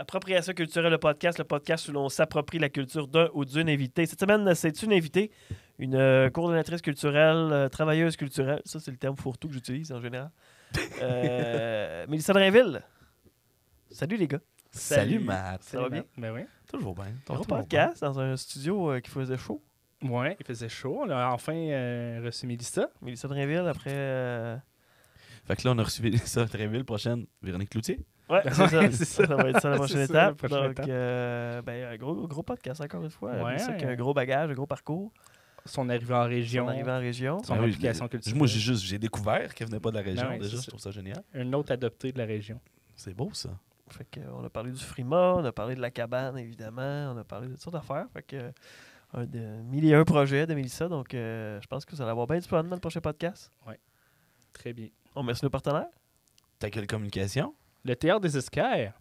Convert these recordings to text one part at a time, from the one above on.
Appropriation culturelle, le podcast où l'on s'approprie la culture d'un ou d'une invitée. Cette semaine, c'est une invitée, une coordonnatrice culturelle, travailleuse culturelle. Ça, c'est le terme fourre-tout que j'utilise en général. Mélissa Drainville. Salut les gars. Salut Matt. Ça va bien? Ben oui. Toujours bien. Gros podcast dans un studio qui faisait chaud. Ouais, il faisait chaud. On a enfin reçu Mélissa. Mélissa Drainville après... Fait que là, on a reçu ça très vite. Prochaine, Véronique Cloutier. Ouais, c'est ça. c'est ça. Ça va être ça la prochaine C'est ça, la étape. prochaine Donc, étape. gros podcast encore une fois. Ouais. Mélissa qui a un gros bagage, un gros parcours. Son arrivée en région. Son arrivée en région. Son Ah oui, application culturelle. Moi, j'ai découvert qu'elle venait pas de la région. Ben ouais, déjà, c'est je trouve ça génial. Un autre adopté de la région. C'est beau, ça. Fait que, on a parlé du Frima, on a parlé de la cabane, évidemment. On a parlé de toutes sortes d'affaires. Fait que, un de 1001 projets de Mélissa. Donc, je pense que ça va avoir bien du fun dans le prochain podcast. Très bien. On remercie nos partenaires. T'as quelle communication? Le Théâtre des Esquerres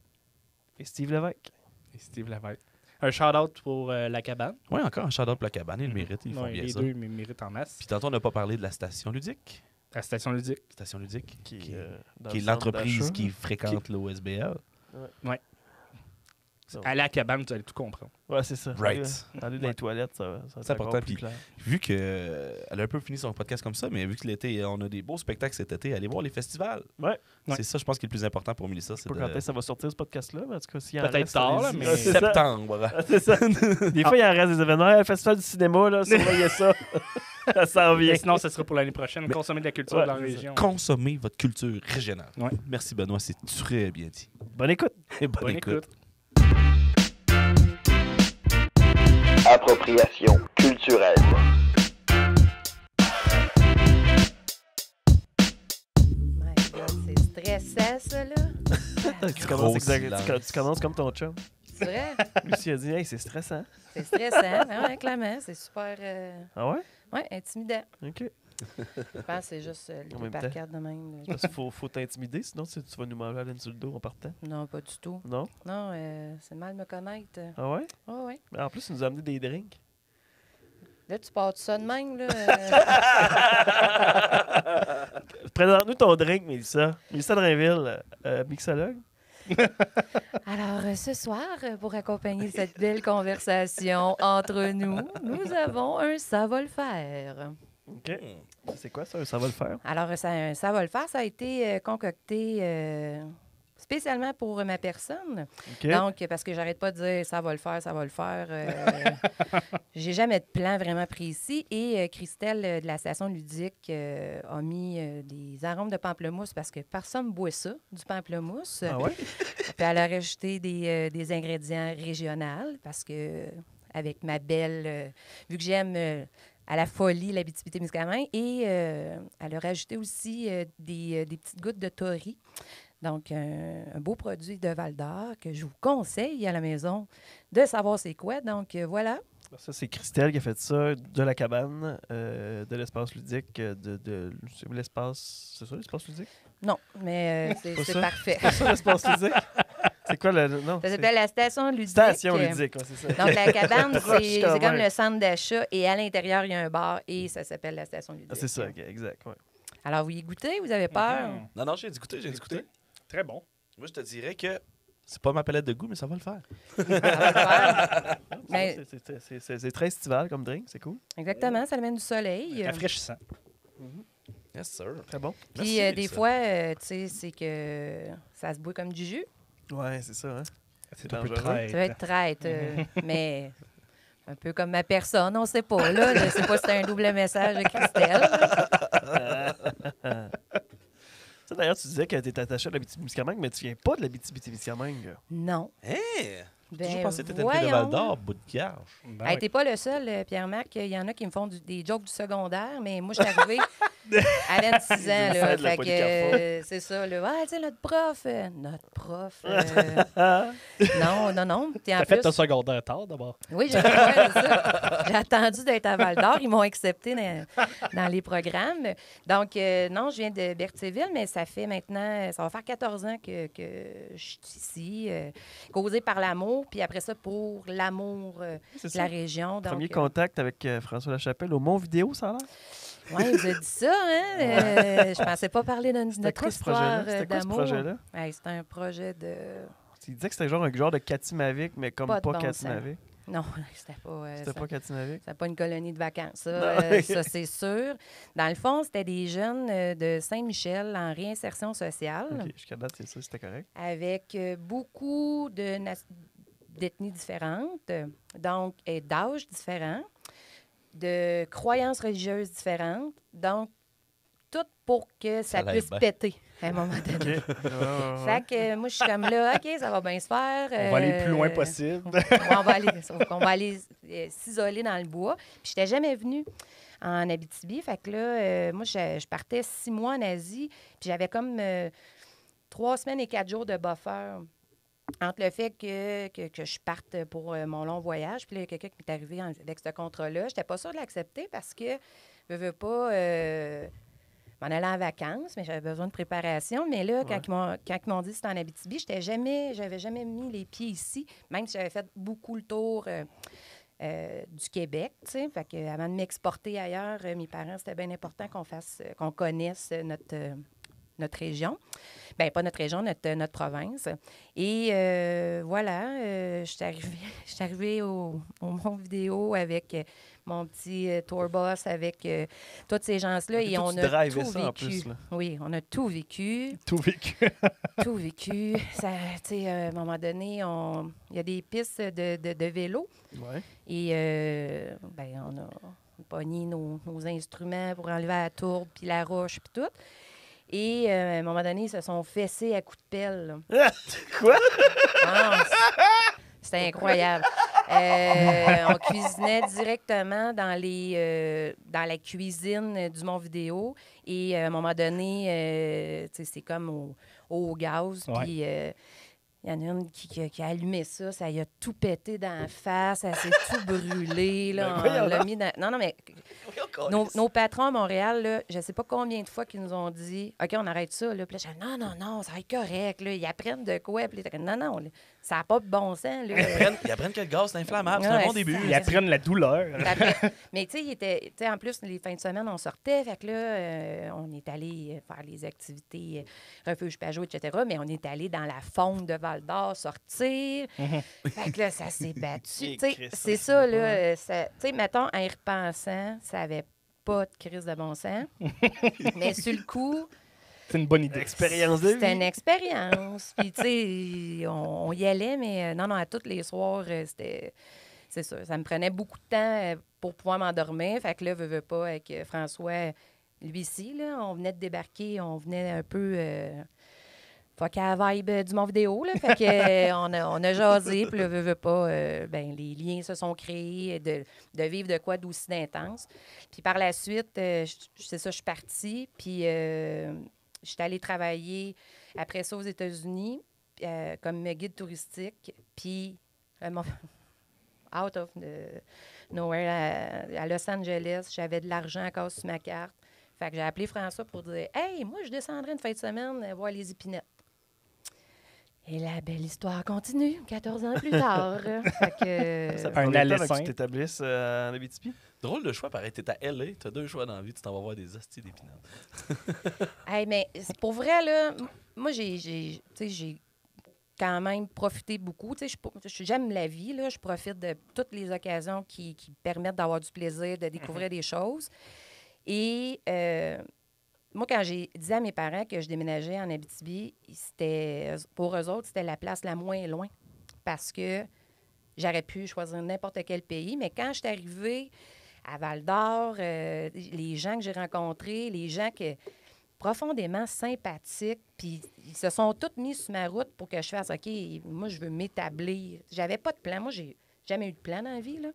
Et Steve Lévesque. et Steve Lavette. Un shout-out pour La Cabane. Oui, encore un shout-out pour la cabane. Ils le méritent. Ils font Ouais, bien les ça. deux méritent en masse. Puis tantôt, on n'a pas parlé de la station ludique. La station ludique. Station ludique, Qui qui dans est le centre l'entreprise d'achat. qui fréquente l'OSBL. Donc, À La Cabane, tu allais tout comprendre. ouais, c'est ça. Right. Aller dans les toilettes, ça va C'est être encore important, plus puis- clair. Vu qu'elle a un peu fini son podcast comme ça, mais vu que l'été, on a des beaux spectacles cet été, allez voir les festivals. Ouais. C'est ça, je pense, qui est le plus important pour Mélissa. Je sais C'est pas quand est-ce que de ça va sortir, ce podcast-là, mais en tout cas, s'il y en Peut-être reste, tard, là, allez-y. mais- Ouais, c'est ça. septembre. Ah, c'est ça. Des fois, il en reste des événements. Le Festival du cinéma, là, surveillez ça. Ça s'en vient. Et sinon, ça sera pour l'année prochaine. Mais- Consommer de la culture Ouais, dans la c'est ça. région. Consommez votre culture régionale. Ouais. Merci Benoît, c'est très bien dit. Bonne écoute. Et bonne Bonne écoute. écoute. Appropriation culturelle. My God, c'est stressant, ça, là. Tu Gros commences, silence. tu commences comme ton chum. C'est vrai? Lucie a dit, hey, c'est stressant. C'est stressant. Ben ouais, clairement. C'est super Ah ouais? ouais, intimidant. OK. Je pense que c'est juste En le même par temps. quatre de même. là. Parce qu'il faut t'intimider, sinon tu vas nous manger la laine sur le dos en partant. Non, pas du tout. Non? Non, c'est mal me connaître. Ah ouais? Oh, oui. Mais en plus, il nous a amené des drinks. Là, tu pars de ça de même, là. Présente-nous ton drink, Mélissa. Mélissa Drainville, mixologue. Alors, ce soir, pour accompagner cette belle conversation entre nous, nous avons un ça va le faire. OK. C'est quoi ça? Ça va le faire? Alors, ça va le faire. Ça a été concocté spécialement pour ma personne. OK. Donc, parce que j'arrête pas de dire ça va le faire, ça va le faire. J'ai jamais de plan vraiment précis. Et Christelle de la station ludique a mis des arômes de pamplemousse parce que personne ne boit ça, du pamplemousse. Ah ouais? Puis elle a rajouté des ingrédients régionaux parce que, avec ma belle, vu que j'aime à la folie l'Abitibi-Témiscamingue, et elle a rajouté aussi des petites gouttes de tori. Donc, un beau produit de Val-d'Or que je vous conseille à la maison de savoir c'est quoi. Donc, voilà. Ça, c'est Christelle qui a fait ça de la cabane, de l'espace ludique, de l'espace... C'est ça, l'espace ludique? Non, mais Pas c'est ça? parfait. C'est ça, l'espace ludique? C'est quoi le... Non, Ça c'est- s'appelle la station ludique. Station ludique, ouais, c'est ça. Donc, la cabane, Proche c'est quand comme même. le centre d'achat et à l'intérieur, il y a un bar et ça s'appelle la station ludique. Ah, c'est ça, ok, exact, ouais. Alors, vous y goûtez? Vous avez peur? Mhm. Non, j'ai discuté, Très bon. Moi, je te dirais que c'est pas ma palette de goût, mais ça va le faire. Ça va le faire. Mais- C'est très estival comme drink, c'est cool. Exactement, ça amène du soleil. Rafraîchissant. Yes, sir. Très bon. Puis Merci, des Mélissa. fois, tu sais, c'est que ça se boit comme du jus. Ouais, c'est ça, hein. C'est un peu dangereux. traite. Ça va être traite, mais un peu comme ma personne, on sait pas. Là, je sais pas si c'est un double message de Christelle. Ça, d'ailleurs, tu disais que tu étais attaché à l'Abitibi-Témiscamingue, mais tu viens pas de l'Abitibi-Témiscamingue. Non. Hein? J'ai toujours Ben, pensé que t'étais une fille de voyons. Val-d'Or, bout de garge. Ben Hey, oui. t'es pas le seul, Pierre-Marc. Il y en a qui me font des jokes du secondaire, mais moi, je suis arrivée à 26 ans. Ils Là, essaient de la fait que, Polycarpone. c'est ça. Là. Ah, tu sais, notre prof. Notre prof. Non. Puis en T'as fait plus, ton secondaire tard, d'abord. oui, ouais, c'est ça. J'ai attendu d'être à Val-d'Or. Ils m'ont accepté dans les programmes. Donc, non, je viens de Berthierville, mais ça fait maintenant, ça va faire 14 ans que je suis ici, causée par l'amour, puis après ça, pour l'amour C'est de la ça. région. Donc, Premier contact avec François Lachapelle au Mont Vidéo, ça a l'air? oui, vous avez dit ça, hein? Je pensais pas parler de C'était notre quoi ce projet-là? histoire C'était quoi ce d'amour. projet-là? Hey, c'est un projet de... Il disait que c'était genre un genre de Katimavik, mais comme Pas pas, de bon Katimavik. Non, c'était pas... C'était pas Katimavik. C'était pas une colonie de vacances, ça, Non. ça c'est sûr. Dans le fond, c'était des jeunes de Saint-Michel en réinsertion sociale, OK, jusqu'à date, c'est ça, c'était correct. avec beaucoup d'ethnies différentes, donc, et d'âges différents, de croyances religieuses différentes, donc, tout pour que ça l'aide puisse bien. péter à un moment donné. OK. Fait que moi, je suis comme là, OK, ça va bien se faire. On va aller le plus loin possible. On va aller s'isoler dans le bois. Puis, je n'étais jamais venue en Abitibi. Fait que là, moi, je partais 6 mois en Asie. Puis, j'avais comme 3 semaines et 4 jours de buffer entre le fait que je parte pour mon long voyage. Puis là, il y a quelqu'un qui m'est arrivé avec ce contrat-là. Je n'étais pas sûre de l'accepter parce que je veux pas m'en aller en vacances, mais j'avais besoin de préparation. Mais là, quand ils m'ont dit que c'était en Abitibi, j'avais jamais mis les pieds ici, même si j'avais fait beaucoup le tour du Québec, tu sais. Fait que avant de m'exporter ailleurs, mes parents, c'était bien important qu'on connaisse notre région. Bien, pas notre région, notre province. Et voilà, je suis arrivée au Mont Vidéo avec mon petit tour bus, avec tous ces gens-là. Et on a tout vécu. En plus, là. Oui, on a tout vécu. Tout vécu. Tout vécu. Ça, tu sais, à un moment donné, il y a des pistes de vélo. Ouais. Et ben, on a pogné nos instruments pour enlever la tourbe, puis la roche, puis tout. Et à un moment donné, ils se sont fessés à coups de pelle. Là. Quoi? Ah, c'était incroyable. On cuisinait directement dans la cuisine du Mont Vidéo. Et à un moment donné, tu sais, c'est comme au gaz. Ouais. Puis il y en a une qui a allumé ça. Ça y a tout pété dans la face. Ça s'est tout brûlé. Là, Ben voyons on l'a donc. mis dans... Non, mais nos patrons à Montréal, là, je ne sais pas combien de fois qu'ils nous ont dit « OK, on arrête ça. » Là. Puis là, j'ai dit, non, ça va être correct. Là. Ils apprennent de quoi? Puis là, non, là, ça n'a pas de bon sens. Là. Ils apprennent que le gaz, c'est inflammable. C'est un Ouais, bon début. Ils apprennent la douleur. Mais tu sais, en plus, les fins de semaine, on sortait. Fait que là, on est allé faire les activités refuge Pajot, etc. Mais on est allé dans la faune de Val-d'Or sortir. Fait que là, ça s'est battu. Tu sais, c'est ça, là. Tu sais, mettons, en y repensant, ça n'avait pas de crise de bon sens. Mais sur le coup, C'est une bonne idée. Expérience de c'était une vie. expérience. Puis, tu sais, on y allait, mais non, à tous les soirs, c'était... C'est ça. Ça me prenait beaucoup de temps pour pouvoir m'endormir. Fait que là, veux pas, avec François, lui ici, là, on venait de débarquer, on venait un peu... fuck à la vibe du Mont Vidéo, là. Fait que on a jasé, puis là, veux pas, ben, les liens se sont créés de vivre de quoi d'aussi intense. Puis par la suite, c'est ça, je suis partie, puis je suis allée travailler après ça aux États-Unis comme guide touristique, puis out of nowhere à Los Angeles, j'avais de l'argent encore sur ma carte. Fait que j'ai appelé François pour dire « Hey, moi, je descendrai une fin de semaine voir les épinettes. » Et la belle histoire continue, 14 ans plus tard. Fait que... Ça fait Un combien de temps aller avant que tu simple. t'établisses en Abitibi? Drôle de choix, pareil. T'es à LA, t'as 2 choix dans la vie, tu t'en vas voir des hosties d'épinards. Hey, mais pour vrai, là, moi, j'ai quand même profité beaucoup. Tu sais, j'aime la vie, là. Je profite de toutes les occasions qui permettent d'avoir du plaisir, de découvrir des choses. Et moi, quand j'ai dit à mes parents que je déménageais en Abitibi, pour eux autres, c'était la place la moins loin parce que j'aurais pu choisir n'importe quel pays. Mais quand je suis arrivée à Val-d'Or, les gens que j'ai rencontrés, les gens profondément sympathiques, puis ils se sont tous mis sur ma route pour que je fasse « OK, moi, je veux m'établir. » J'avais pas de plan. Moi, j'ai jamais eu de plan dans la vie, là.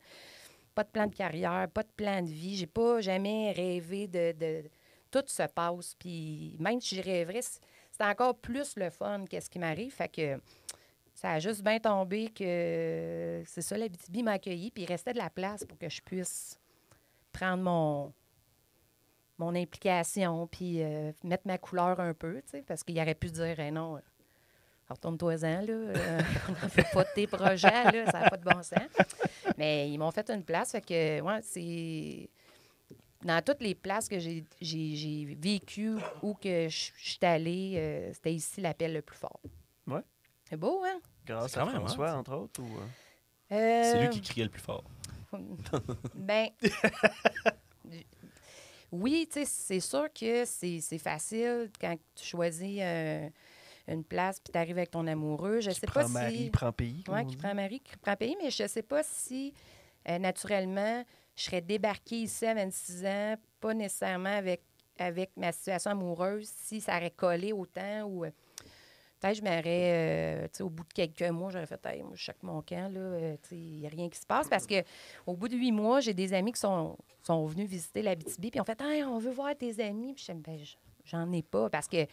Pas de plan de carrière, pas de plan de vie. J'ai pas jamais rêvé de... Tout se passe. Puis même si j'y rêverais, c'est encore plus le fun qu'est-ce qui m'arrive. Fait que ça a juste bien tombé que c'est ça, l'Abitibi m'a accueilli. Puis il restait de la place pour que je puisse prendre mon implication puis mettre ma couleur un peu, tu sais, parce qu'il aurait pu dire non, retourne-toi-en, là, on n'en fait pas de tes projets, là, ça n'a pas de bon sens. Mais ils m'ont fait une place, fait que, ouais, c'est... Dans toutes les places que j'ai vécues ou que je suis allée, c'était ici l'appel le plus fort. Ouais. C'est beau, hein? Grâce C'est à quand même, François, hein, entre autres? Ou... C'est lui qui criait le plus fort. Ben, oui, tu sais, c'est sûr que c'est facile quand tu choisis une place puis tu arrives avec ton amoureux. Je sais pas prend si... mari, prend pays. comme Oui, on qui dit. prend mari, qui prend pays, mais je ne sais pas si, naturellement, je serais débarquée ici à 26 ans, pas nécessairement avec ma situation amoureuse, si ça aurait collé autant ou... peut-être je m'aurais, tu sais, au bout de quelques mois, j'aurais fait, hey, moi, je choque mon camp, là, tu sais, il n'y a rien qui se passe. Parce que au bout de 8 mois, j'ai des amis qui sont venus visiter l'Abitibi, puis ils ont fait, hey, on veut voir tes amis. Puis je dis, ben, j'en ai pas. Parce que à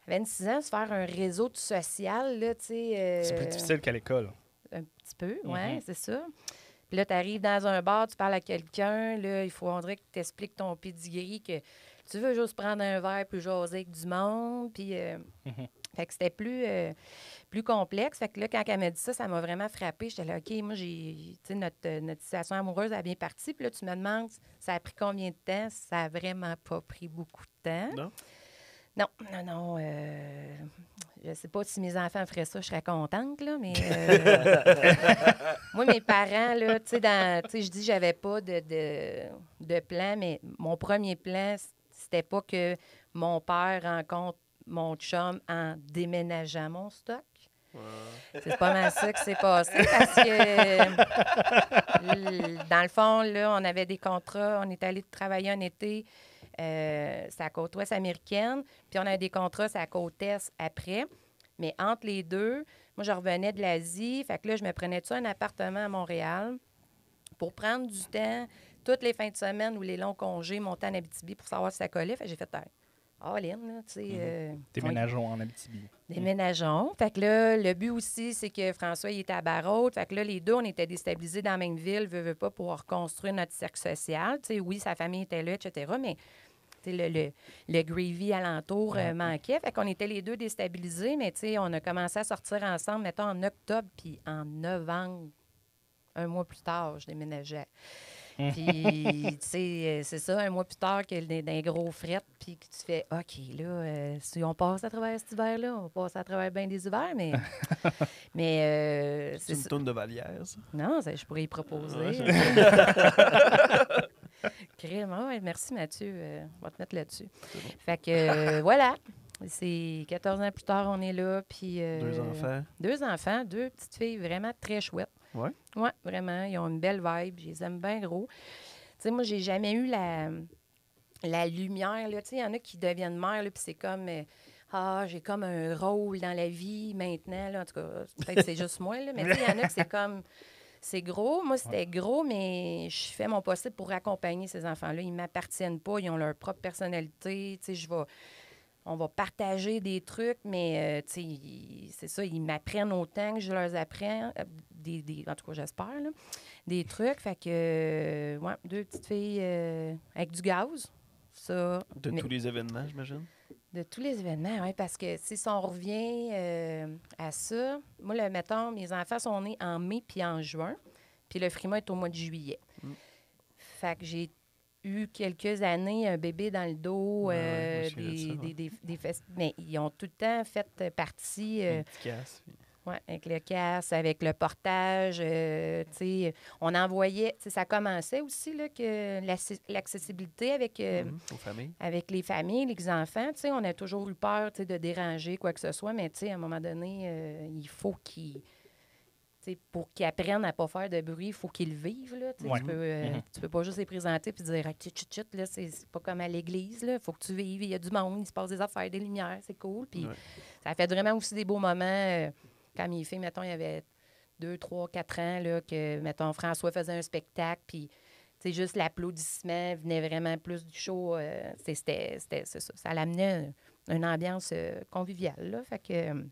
26 ans, se faire un réseau de social, là, tu sais. C'est plus difficile qu'à l'école. Un petit peu, oui, Mhm. c'est ça. Puis là, tu arrives dans un bar, tu parles à quelqu'un, là, il faudrait que tu expliques ton pedigree, que tu veux juste prendre un verre puis jaser avec du monde. Puis. Mhm. Fait que c'était plus complexe. Fait que là, quand elle m'a dit ça, ça m'a vraiment frappée. J'étais là, OK, moi, tu sais, notre situation amoureuse a bien parti. Puis là, tu me demandes, ça a pris combien de temps? Ça a vraiment pas pris beaucoup de temps. Non? Non. Je sais pas si mes enfants feraient ça, je serais contente, là, mais moi, mes parents, là, tu sais, je dis, j'avais pas de plan, mais mon premier plan, c'était pas que mon père rencontre mon chum en déménageant mon stock. C'est pas mal ça qui s'est passé parce que, dans le fond, là, on avait des contrats. On est allé travailler un été, c'est à la côte ouest américaine, puis on avait des contrats, c'est à la côte est après. Mais entre les deux, moi, je revenais de l'Asie. Fait que là, je me prenais un appartement à Montréal pour prendre du temps, toutes les fins de semaine ou les longs congés, monter en Abitibi pour savoir si ça collait. Fait que j'ai fait, all-in, là, tu sais. Déménageons en Abitibi. Déménageons. Fait que là, le but aussi, c'est que François, il était à Barraud. Fait que là, les deux, on était déstabilisés dans la même ville, veut pas, pour reconstruire notre cercle social. Tu sais, oui, sa famille était là, etc., mais tu sais, le gravy alentour manquait. Fait qu'on était les deux déstabilisés, mais tu sais, on a commencé à sortir ensemble, mettons, en octobre, puis en novembre, un mois plus tard, je déménageais. Puis, tu sais, c'est ça, un mois plus tard, qu'il y a d'un gros fret, puis que tu fais, OK, là, si on passe à travers cet hiver-là, on passe à travers bien des hivers, mais. C'est une tourne de Vallière, ça. Non, je pourrais y proposer. Crème, ouais, merci Mathieu, on va te mettre là-dessus. Bon. Fait que, voilà. C'est 14 ans plus tard, on est là, puis... 2 enfants. 2 enfants, 2 petites filles vraiment très chouettes. Ouais? Oui, vraiment. Ils ont une belle vibe. Je les aime bien gros. Tu sais, moi, j'ai jamais eu la lumière. Tu sais, il y en a qui deviennent mères, puis c'est comme... j'ai comme un rôle dans la vie maintenant. Là. En tout cas, peut-être que c'est juste moi, là, mais tu sais, il y en a que c'est comme... C'est gros. Moi, c'était gros, mais je fais mon possible pour accompagner ces enfants-là. Ils ne m'appartiennent pas. Ils ont leur propre personnalité. Tu sais, on va partager des trucs, mais tu sais, c'est ça, ils m'apprennent autant que je leur apprends, en tout cas, j'espère, là, des trucs. Fait que, ouais, 2 petites filles avec du gaz, ça. De tous les événements, j'imagine? De tous les événements, oui, parce que si on revient à ça, moi, mettons, mes enfants sont nés en mai puis en juin, puis le Frima est au mois de juillet. Fait que j'ai eu quelques années un bébé dans le dos, mais ils ont tout le temps fait partie... Un petit casse. Oui, avec le casse, avec le portage, tu sais, on envoyait, tu sais, ça commençait aussi, là, que l'accessibilité avec, Aux familles. avec les familles, les enfants, tu sais, on a toujours eu peur, tu sais, de déranger quoi que ce soit, mais tu sais, à un moment donné, il faut qu'ils... pour qu'ils apprennent à ne pas faire de bruit, il faut qu'ils le vivent. Là, Ouais. tu peux pas juste les présenter et dire « chut, là, c'est pas comme à l'église. Il faut que tu vives. Il y a du monde, il se passe des affaires, des lumières, c'est cool. » Puis ça a fait vraiment aussi des beaux moments. Quand mes filles, mettons, il y avait 2, 3, 4 ans, là, que, mettons, François faisait un spectacle, puis juste l'applaudissement venait vraiment plus du show. C'est ça. Ça l'amenait une ambiance conviviale. Là, fait qu'ils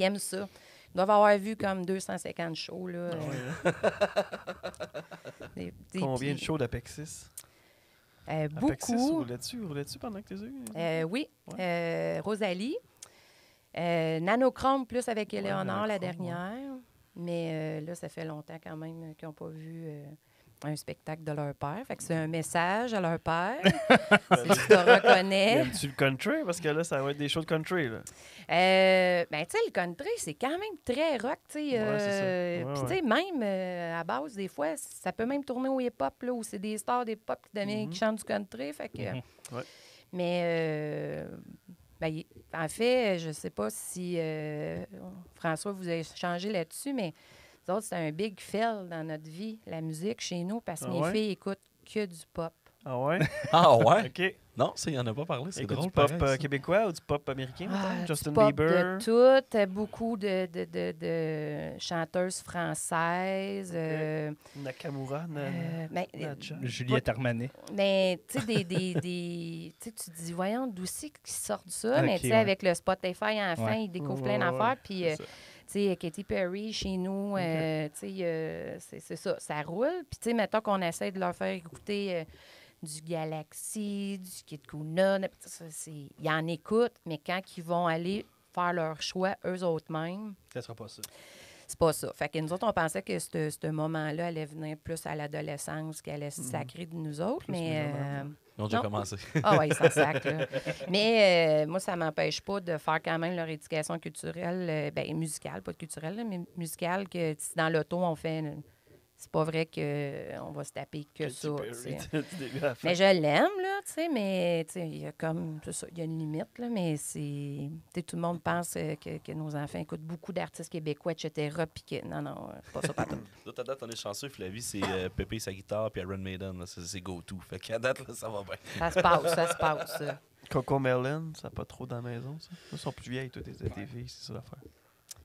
aiment ça. Ils doivent avoir vu comme 250 shows. Là, Combien de shows d'Apexis? Apexis, beaucoup. roulais-tu pendant que tu les as eu? Oui. Rosalie. Nanochrome plus avec Éléonore la Nanochrome, dernière. Mais là, ça fait longtemps quand même qu'ils n'ont pas vu un spectacle de leur père. Fait que c'est un message à leur père. S'ils te reconnaissent. Aimes-tu le country? Parce que là, ça va être des shows de country. Là. Ben, tu sais, le country, c'est quand même très rock, tu sais. Ouais, c'est ça. Ouais, Puis, tu sais, même à base, des fois, ça peut même tourner au hip-hop, là, où c'est des stars des pop qui chantent du country. Fait que. Ouais. Mais, ben, en fait, je sais pas si François vous a changé là-dessus, mais nous autres, c'est un big fail dans notre vie, la musique chez nous, parce que mes filles écoutent que du pop. Ah ouais? Ah ouais? OK. Non, ça, il en a pas parlé. C'est Écoute drôle. du pop pareil, ça. québécois ou du pop américain, mettons? Du Justin pop Bieber? de tout, beaucoup de chanteuses françaises. Nakamura? Ben, Nadja? Juliette Armanet. mais tu sais, tu sais, tu dis, voyons, d'où c'est qu'ils sortent ça? Ok, Mais tu sais, ouais. avec le Spotify, enfin, Ouais. ils découvrent Ouais, plein ouais, d'affaires. ouais, Puis, c'est ça. tu sais, Katy Perry, chez nous, tu sais, c'est ça, ça roule. Puis, tu sais, mettons qu'on essaie de leur faire écouter du Galaxy, du Kid Kuna, ils en écoutent, mais quand ils vont aller faire leur choix, eux autres mêmes, Ça sera pas ça. c'est pas ça. Fait que nous autres, on pensait que ce moment-là allait venir plus à l'adolescence, qu'elle allait se sacrer de nous autres, Plus mais... mélomanes. Ils ont déjà Non. commencé. Ah oui, ça sacre. Là. Mais moi, ça m'empêche pas de faire quand même leur éducation culturelle, ben musicale, pas culturelle, là, mais musicale, que si dans l'auto, on fait... C'est pas vrai qu'on va se taper que Katy ça. Perry, tu sais. du début à la fin. Mais je l'aime, là, tu sais, mais tu sais, il y a comme, c'est ça, il y a une limite, là, mais c'est, tu sais, tout le monde pense que nos enfants écoutent beaucoup d'artistes québécois, etc., puis que, non, c'est pas ça partout. Là, à date, on est chanceux. Flavie, c'est Pépé sa guitare puis Iron Maiden. là, c'est go-to. Fait qu'à date, là, ça va bien. Ça se passe. Coco Melon, ça n'a pas trop dans la maison, ça? Ils sont plus vieilles, toutes tes filles, c'est ça l'affaire.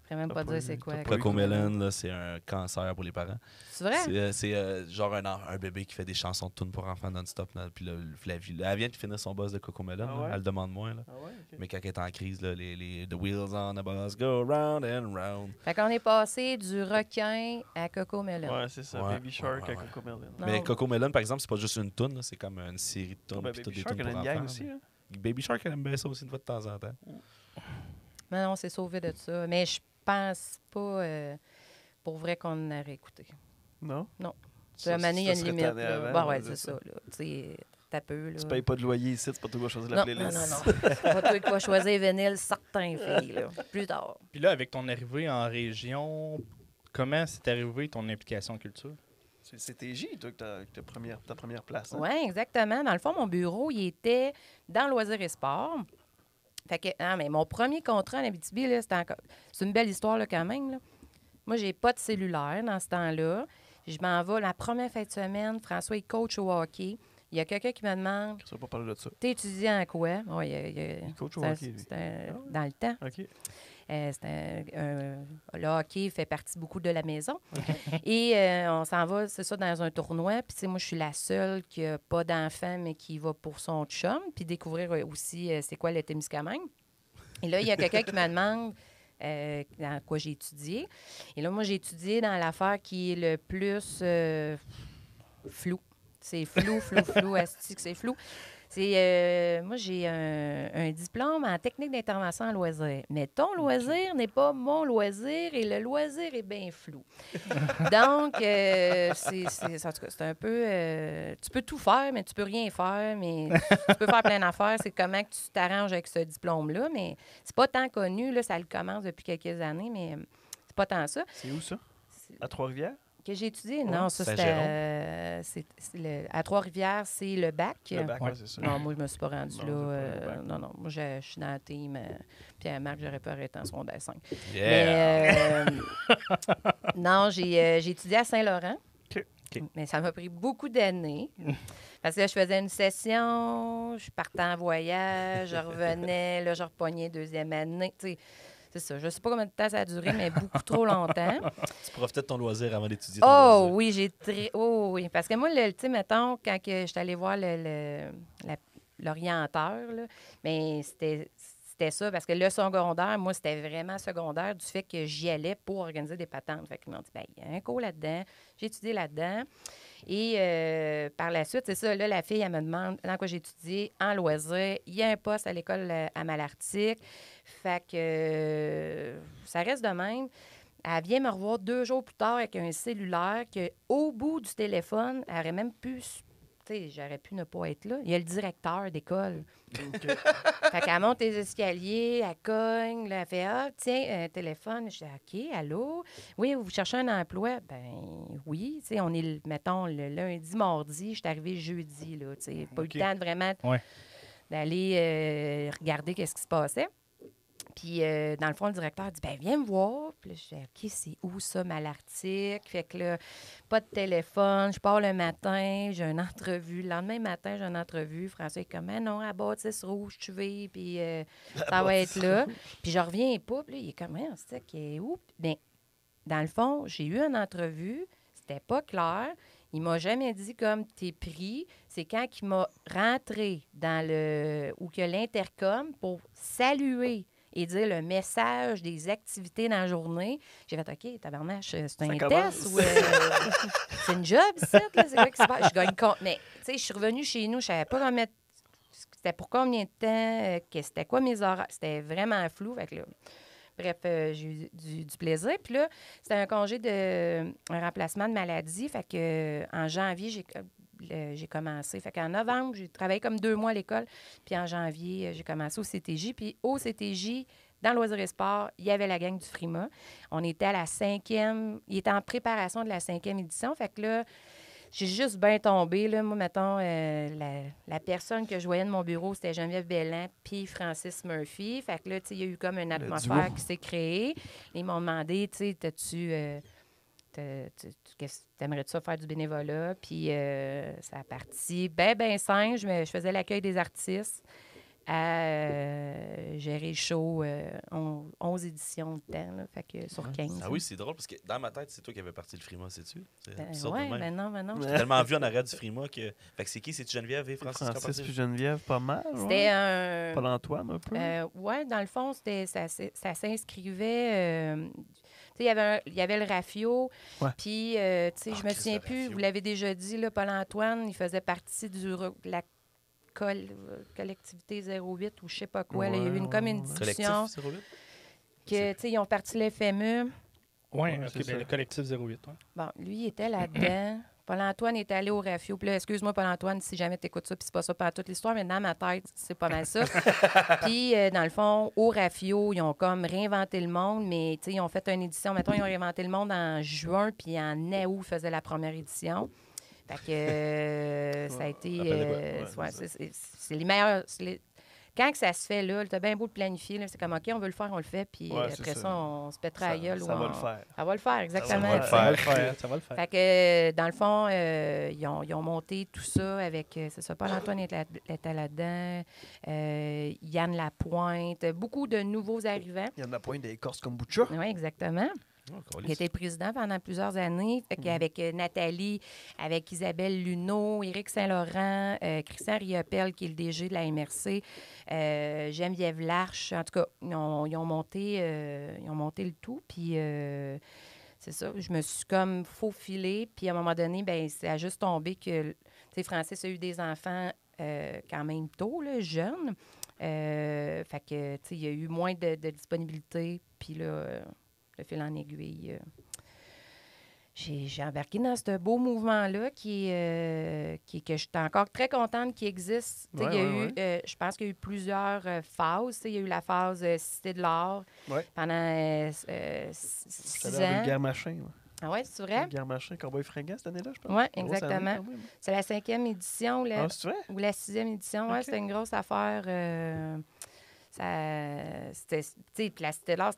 Je pourrais même pas T'as pas dire eu- c'est quoi. t'as pas eu- Coco Melon, là, c'est un cancer pour les parents. C'est vrai? C'est genre un bébé qui fait des chansons de tunes pour enfants non-stop. Là, puis là, Flavie, là, elle vient de finir son boss de Coco Melon. Ah là, ouais? elle le demande moins. Là. Ah ouais? OK. Mais quand elle est en crise, là, The wheels on the bus go round and round. Fait qu'on est passé du requin à Coco Melon. Ouais, c'est ça. Ouais, Baby Shark ouais, à ouais. Coco Melon. Non. Mais Coco Melon, par exemple, c'est pas juste une tune, là, c'est comme une série de tunes. Oh, ben, puis toutes Baby des Shark, tunes elle a pour une gang enfants, aussi. mais- Hein? Baby Shark, elle aime bien ça aussi une fois de temps en temps. Mais non, on s'est sauvé de ça. Mais je pense pas pour vrai qu'on aurait écouté. Non? À un moment donné, il y a une serait limite. tanné Là. avant, Bon, ouais, c'est c'est ça. Là. Tu sais, t'as peu. Là. Tu payes pas de loyer ici, c'est pas toi qui vas choisir la Non, playlist. non. C'est pas toi qui vas choisir vinyle, certains filles, là. Plus tard. Puis là, avec ton arrivée en région, comment c'est arrivé ton implication culture? C'est TJ, toi, que ta première place. Hein? Oui, exactement. Dans le fond, mon bureau, il était dans Loisirs et Sport. Fait que, non, mais mon premier contrat en Abitibi, là, c'est une belle histoire, là, quand même. Là. Moi, j'ai pas de cellulaire dans ce temps-là. Je m'en vais la première fin de semaine. François, il coach au hockey. Il y a quelqu'un qui me demande Ça va pas parler de ça. t'es étudiant en quoi? Oui, Il coach au hockey, lui. dans le temps. OK. Le hockey fait partie beaucoup de la maison. Et on s'en va, c'est ça, dans un tournoi. Puis, tu sais, moi, je suis la seule qui n'a pas d'enfant, mais qui va pour son chum. Puis découvrir aussi c'est quoi le Témiscamingue. Et là, il y a quelqu'un qui me demande dans quoi j'ai étudié. Et là, moi, j'ai étudié dans l'affaire qui est le plus flou. C'est flou, asti que c'est flou. Moi, j'ai un diplôme en technique d'intervention en loisir. Mais ton loisir n'est pas mon loisir et le loisir est bien flou. Donc, en tout cas, c'est un peu... tu peux tout faire, mais tu peux rien faire, mais tu peux faire plein d'affaires. C'est comment que tu t'arranges avec ce diplôme-là, mais c'est pas tant connu. Là, ça le commence depuis quelques années, mais c'est pas tant ça. C'est où ça? À Trois-Rivières? Que j'ai étudié? Non, ça, c'était... à Trois-Rivières, c'est le bac. Le bac, ouais, c'est ça. Non, moi, je me suis pas rendue Non, là. c'est pas le bac. Non. Moi, je suis dans la team. Pierre-Marc, j'aurais pas arrêté en secondaire 5. Yeah! Mais, non, j'ai étudié à Saint-Laurent. OK. Mais ça m'a pris beaucoup d'années. Parce que là, je faisais une session, je partais en voyage, je revenais, là, je repognais deuxième année. Tu sais, c'est ça. Je ne sais pas combien de temps ça a duré, mais beaucoup trop longtemps. Tu profitais de ton loisir avant d'étudier ton Oh loisir. oui, Oh oui. Parce que moi, tu sais, mettons, quand je suis allée voir l'orienteur, là, mais c'était ça. Parce que le secondaire, moi, c'était vraiment secondaire du fait que j'y allais pour organiser des patentes. Fait qu'ils m'ont dit, bien, il y a un cours là-dedans. J'ai étudié là-dedans. Et par la suite, c'est ça, là, la fille, elle me demande dans quoi j'ai étudié, en loisir. Il y a un poste à l'école à Malartic. Fait que ça reste de même. Elle vient me revoir 2 jours plus tard avec un cellulaire qu'au bout du téléphone, elle aurait même pu... Tu sais, j'aurais pu ne pas être là. Il y a le directeur d'école. Fait qu'elle monte les escaliers, elle cogne, là, elle fait « Ah, tiens, un téléphone. » Je dis « OK, allô? Oui, vous cherchez un emploi? » Ben oui. Tu sais, on est, mettons, le lundi, mardi. Je suis arrivée jeudi, là. Tu sais, pas eu le temps de vraiment d'aller regarder qu'est-ce qui se passait. Puis, dans le fond, le directeur dit « Ben, viens me voir. » Puis là, je dis « OK, c'est où ça, Malartic? » Fait que là, pas de téléphone. Je pars le matin, j'ai une entrevue. Le lendemain matin, j'ai une entrevue. François est comme « Ah non, à Bâtisse Rouge, tu veux. Puis, ça va être là. » Puis, je reviens pas. Puis là, il est comme « c'est qui est où? » Bien, dans le fond, j'ai eu une entrevue. C'était pas clair. Il m'a jamais dit comme t'es pris. C'est quand il m'a rentré dans le... ou que l'intercom pour saluer et dire le message des activités dans la journée. J'ai fait, OK, tabarnache, c'est un test ou c'est une job, ici, là? C'est quoi qui se passe? Je gagne compte. Mais, tu sais, je suis revenue chez nous, je savais pas comment... C'était pour combien de temps, c'était quoi mes horaires. C'était vraiment flou. Fait que là, bref, j'ai eu du plaisir. Puis là, c'était un congé un remplacement de maladie. Fait que en janvier, j'ai commencé. Fait qu'en novembre, j'ai travaillé comme 2 mois à l'école. Puis en janvier, j'ai commencé au CTJ. Puis au CTJ, dans Loisirs et Sports, il y avait la gang du Frima. On était à la 5e. Il était en préparation de la 5e édition. Fait que là, j'ai juste bien tombé. Là. Moi, mettons, la personne que je voyais de mon bureau, c'était Geneviève Belland puis Francis Murphy. Fait que là, tu sais, il y a eu comme une atmosphère qui s'est créée. Ils m'ont demandé, tu sais, t'aimerais-tu ça faire du bénévolat? Puis ça a parti ben simple. Je faisais l'accueil des artistes à gérer le show 11 éditions de temps, là, fait que sur 15. Ah oui, c'est drôle, parce que dans ma tête, c'est toi qui avais parti le Frima, sais-tu? Oui, mais non. J'ai tellement vu en arrière du Frima que... Fait que c'est qui? C'est-tu Geneviève et Francis? Francis puis Geneviève, pas mal. C'était un... Paul-Antoine, un peu. Oui, dans le fond, ça s'inscrivait... il y avait le Rafio, puis, tu sais, je me souviens plus, vous l'avez déjà dit, là, Paul-Antoine, il faisait partie de la collectivité 08 ou je sais pas quoi. Là, il y a eu comme une discussion. Collectif 08? Que, tu sais, ils ont parti l'FME. Oui, le collectif 08. Ouais. Bon, lui, il était là-dedans. Paul-Antoine est allé au Rafio. Puis là, excuse-moi, Paul-Antoine, si jamais tu écoutes ça, puis c'est pas ça par toute l'histoire, mais dans ma tête, c'est pas mal ça. Puis, dans le fond, au Rafio, ils ont comme réinventé le monde, mais, tu sais, ils ont fait une édition. Mettons, ils ont réinventé le monde en juin, puis en août, ils faisaient la première édition. Fait que ça a été... c'est les meilleurs... Quand que ça se fait, là, t'as bien beau le planifier, là, c'est comme, OK, on veut le faire, on le fait, puis après ça, on se pètera à gueule. Ça va le faire. Ça va le faire, exactement. Ça va le faire. Fait que, dans le fond, ils ont monté tout ça avec, c'est ça, Paul-Antoine était là-dedans, Yann Lapointe, beaucoup de nouveaux arrivants. Yann Lapointe des Corses Kombucha. Oui, exactement. Il était président pendant plusieurs années. Avec Nathalie, avec Isabelle Luneau, Éric Saint-Laurent, Christian Riopel, qui est le DG de la MRC, Geneviève Larche. En tout cas, ils ont monté le tout. Puis, c'est ça, je me suis comme faufilée. Puis, à un moment donné, ben ça a juste tombé que, tu sais, Francis a eu des enfants quand même tôt, là, jeunes. Fait que, tu sais, il y a eu moins de disponibilité. Puis là... le fil en aiguille. J'ai embarqué dans ce beau mouvement-là que je suis encore très contente qu'il existe. Je pense qu'il y a eu plusieurs phases. Il y a eu la phase Cité de l'Art pendant 6 ans. Guerre Machin. Ah ouais, c'est vrai? Guerre Machin, Cowboy Fringant cette année-là, je pense. Oui, exactement. C'est la 5e édition ou la 6e édition. Oui, c'était une grosse affaire. Puis la Cité de l'Art,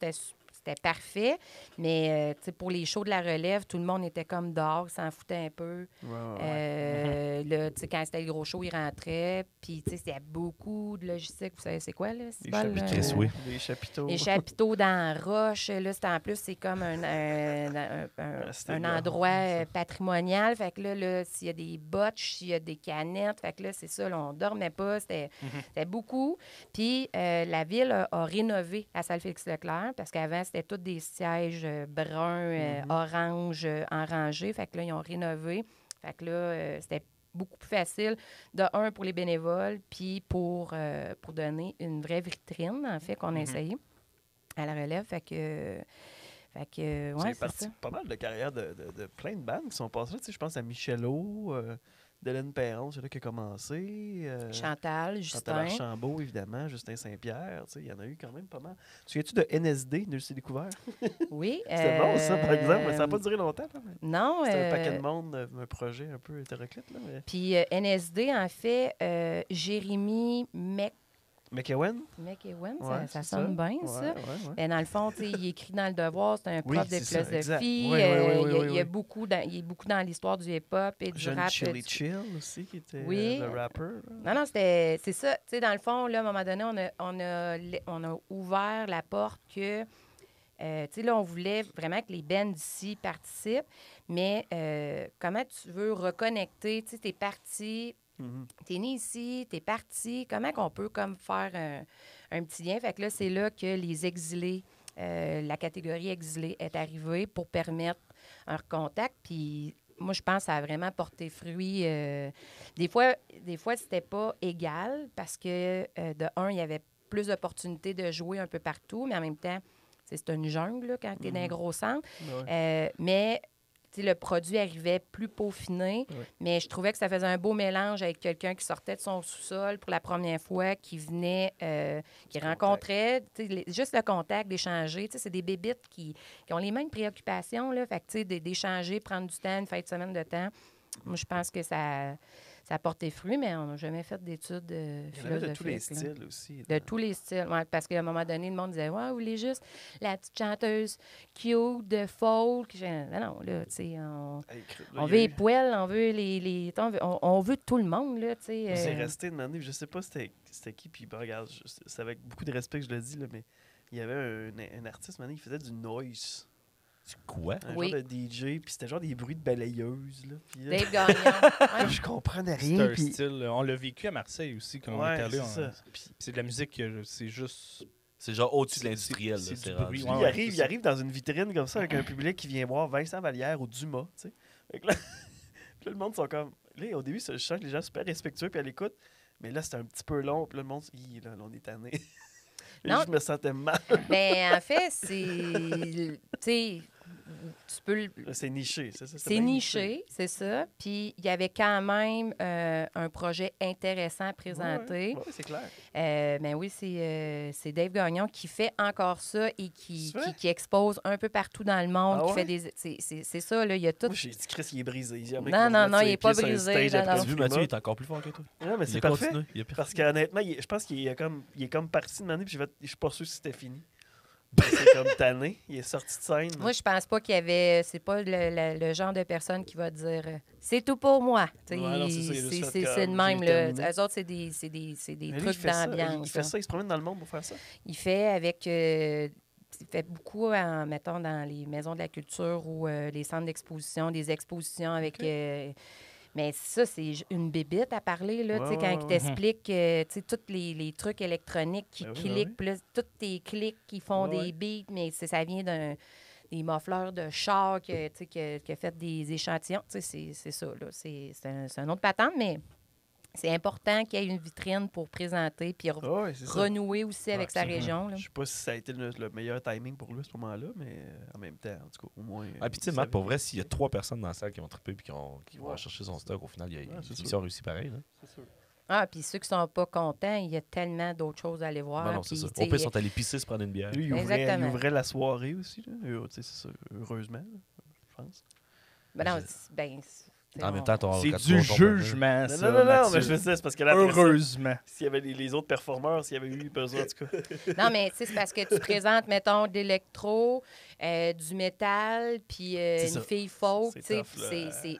c'était parfait, mais pour les shows de la relève, tout le monde était comme dehors, s'en foutait un peu. Là, quand c'était le gros show, ils rentraient. Puis, c'était beaucoup de logistique. Vous savez, c'est quoi, là? Des chapiteaux. Les chapiteaux dans la roche. Là, en plus, c'est comme un endroit patrimonial. Fait que là s'il y a des botches, s'il y a des canettes, fait que là, c'est ça, là, on dormait pas. C'était beaucoup. Puis, la ville a rénové la salle Félix-Leclerc parce qu'avant, c'était tous des sièges bruns, orange, en rangée. Fait que là, ils ont rénové. Fait que là, c'était beaucoup plus facile, pour les bénévoles, puis pour donner une vraie vitrine, en fait, qu'on a essayé à la relève. Fait que Fait que, ouais, c'est c'est parti ça. pas mal de carrières de plein de bandes qui sont passées là. Tu sais, je pense à Michelot, d'Hélène Perron, c'est là qui a commencé. Chantal, Chantal Justin. Archambault, évidemment, Justin Saint-Pierre. Tu sais, il y en a eu quand même pas mal. Tu souviens-tu de NSD, Nul s'est découvert? Oui. C'était bon, ça, par exemple. Mais ça n'a pas duré longtemps. Là, mais Non. c'était un paquet de monde, un projet un peu hétéroclite. Là, mais... Puis NSD, en fait, Jérémy McEwen? McEwen, Ouais, ça c'est sonne bien, Ouais, ça. ouais. Ben, dans le fond, tu sais, il écrit dans Le Devoir, c'est un Oui, prof de c'est ça, exact. philosophie. Oui, oui, oui, il oui. est beaucoup dans l'histoire du hip-hop et du Jeune rap. Chili Chill aussi, qui était Oui. le rapper. Non, c'est ça. Tu sais, dans le fond, là, à un moment donné, on a ouvert la porte que, tu sais, là, on voulait vraiment que les bands d'ici participent, mais comment tu veux reconnecter? Tu sais, t'es parti, t'es né ici, t'es parti. Comment qu'on peut comme faire un petit lien? Fait que là, c'est là que les exilés, la catégorie exilés est arrivée pour permettre un contact. Puis moi, je pense que ça a vraiment porté fruit. Des fois, c'était pas égal parce que, de un, il y avait plus d'opportunités de jouer un peu partout, mais en même temps, c'est une jungle là, quand tu es dans un gros centre. Mais tu sais, le produit arrivait plus peaufiné, mais je trouvais que ça faisait un beau mélange avec quelqu'un qui sortait de son sous-sol pour la première fois, qui venait, qui rencontrait, tu sais, juste le contact, d'échanger. Tu sais, c'est des bébites qui ont les mêmes préoccupations, là. Fait que, tu sais, d'échanger, prendre du temps, une fin de semaine de temps. Moi, je pense que ça a porté fruit, mais on n'a jamais fait d'études philosophiques. Il y en avait de tous les là. styles aussi. De tous les styles, ouais, parce qu'à un moment donné, le monde disait « Ouais, vous voulez juste la petite chanteuse cute de folk. » Non, là, tu sais, on veut les poêles, on veut on veut tout le monde, là, tu sais. C'est resté de année, je sais pas c'était qui, puis regarde, c'est avec beaucoup de respect que je le dis, là, mais il y avait un artiste, maintenant, il faisait du noise. C'est quoi? Un genre de DJ, puis c'était genre des bruits de balayeuse, là. Puis là, Dave Gagnon. je comprenais C'est rien, un puis... style. On l'a vécu à Marseille aussi quand on Ouais, est allé. c'est ça. Puis C'est de la musique, c'est juste. C'est genre au-dessus de l'industriel. là, c'est C'est du rendu. bruit, lui, ouais, il arrive dans une vitrine comme ça avec un public qui vient voir Vincent Vallière ou Dumas, tu sais. Fait que là, puis là, le monde sont comme... Là, au début, je sens que les gens sont super respectueux puis à l'écoute, mais là, c'était un petit peu long, puis là, le monde... Là, on est tanné. Non. Je me sentais mal. Mais en fait, c'est... Tu sais, tu peux... C'est niché, c'est ça? C'est niché, c'est ça. Puis il y avait quand même un projet intéressant à présenter. Oui, c'est clair. Ben oui, c'est Dave Gagnon qui fait encore ça et qui C'est vrai? qui expose un peu partout dans le monde. Ah Qui fait ouais? c'est ça, là. Il y a tout. Moi, j'ai dit, Chris, il est brisé. Il Non, il est pas brisé, non, Tu as non. vu, Mathieu, il est encore plus fort que toi. Non, mais Il c'est a parfait. continué. Il a Parce qu'honnêtement, je pense qu'il est comme parti de m'année, puis je suis pas sûr si c'était fini. C'est comme tanné. Il est sorti de scène. Moi, je pense pas qu'il y avait. C'est pas le genre de personne qui va dire c'est tout pour moi. Tu sais, Ouais, non, c'est ça, il a juste fait c'est comme, de même. j'ai Là. terminé. Eux autres, c'est des Mais lui, il trucs fait ça. d'ambiance. Il fait là. ça, il se promène dans le monde pour faire ça. Il fait avec. Il fait beaucoup, mettons, dans les maisons de la culture ou les centres d'exposition, des expositions avec. Mais ça, c'est une bébite à parler, là, tu sais, quand il t'explique, tu sais, tous les trucs électroniques qui Ben oui, cliquent, ben oui. puis là, tous tes clics qui font des beats, mais ça vient des muffleurs de char qui a fait des échantillons. Tu sais, c'est ça, là. C'est un autre patente, mais c'est important qu'il y ait une vitrine pour présenter puis Ouais, c'est ça. renouer aussi avec sa région, là. Je sais pas si ça a été le meilleur timing pour lui à ce moment-là, mais en même temps, en tout cas, au moins. Ah, puis tu sais, Matt, pour vrai, s'il y a 3 personnes dans la salle qui vont triper et qui vont chercher son stock, au final, c'est ils sûr. ont réussi pareil. Là. C'est sûr. Ah, puis ceux qui sont pas contents, il y a tellement d'autres choses à aller voir. Non, non, c'est puis, ça. tu sais, Au pire, ils sont allés pisser se prendre une bière. Lui, il Exactement. ouvrait la soirée aussi, là. Tu sais, c'est ça, heureusement, là, je pense. ben non, En même temps, C'est quand du tu vas tomber- jugement, Non, ça. non, Mathieu. mais je veux dire, c'est parce que là, après ça, Heureusement. s'il y avait les autres performeurs, s'il y avait eu besoin, en tout cas. Non, mais tu sais, c'est parce que tu présentes, mettons, de l'électro, du métal, puis C'est une ça. fille folk. C'est tu sais, tough, puis là.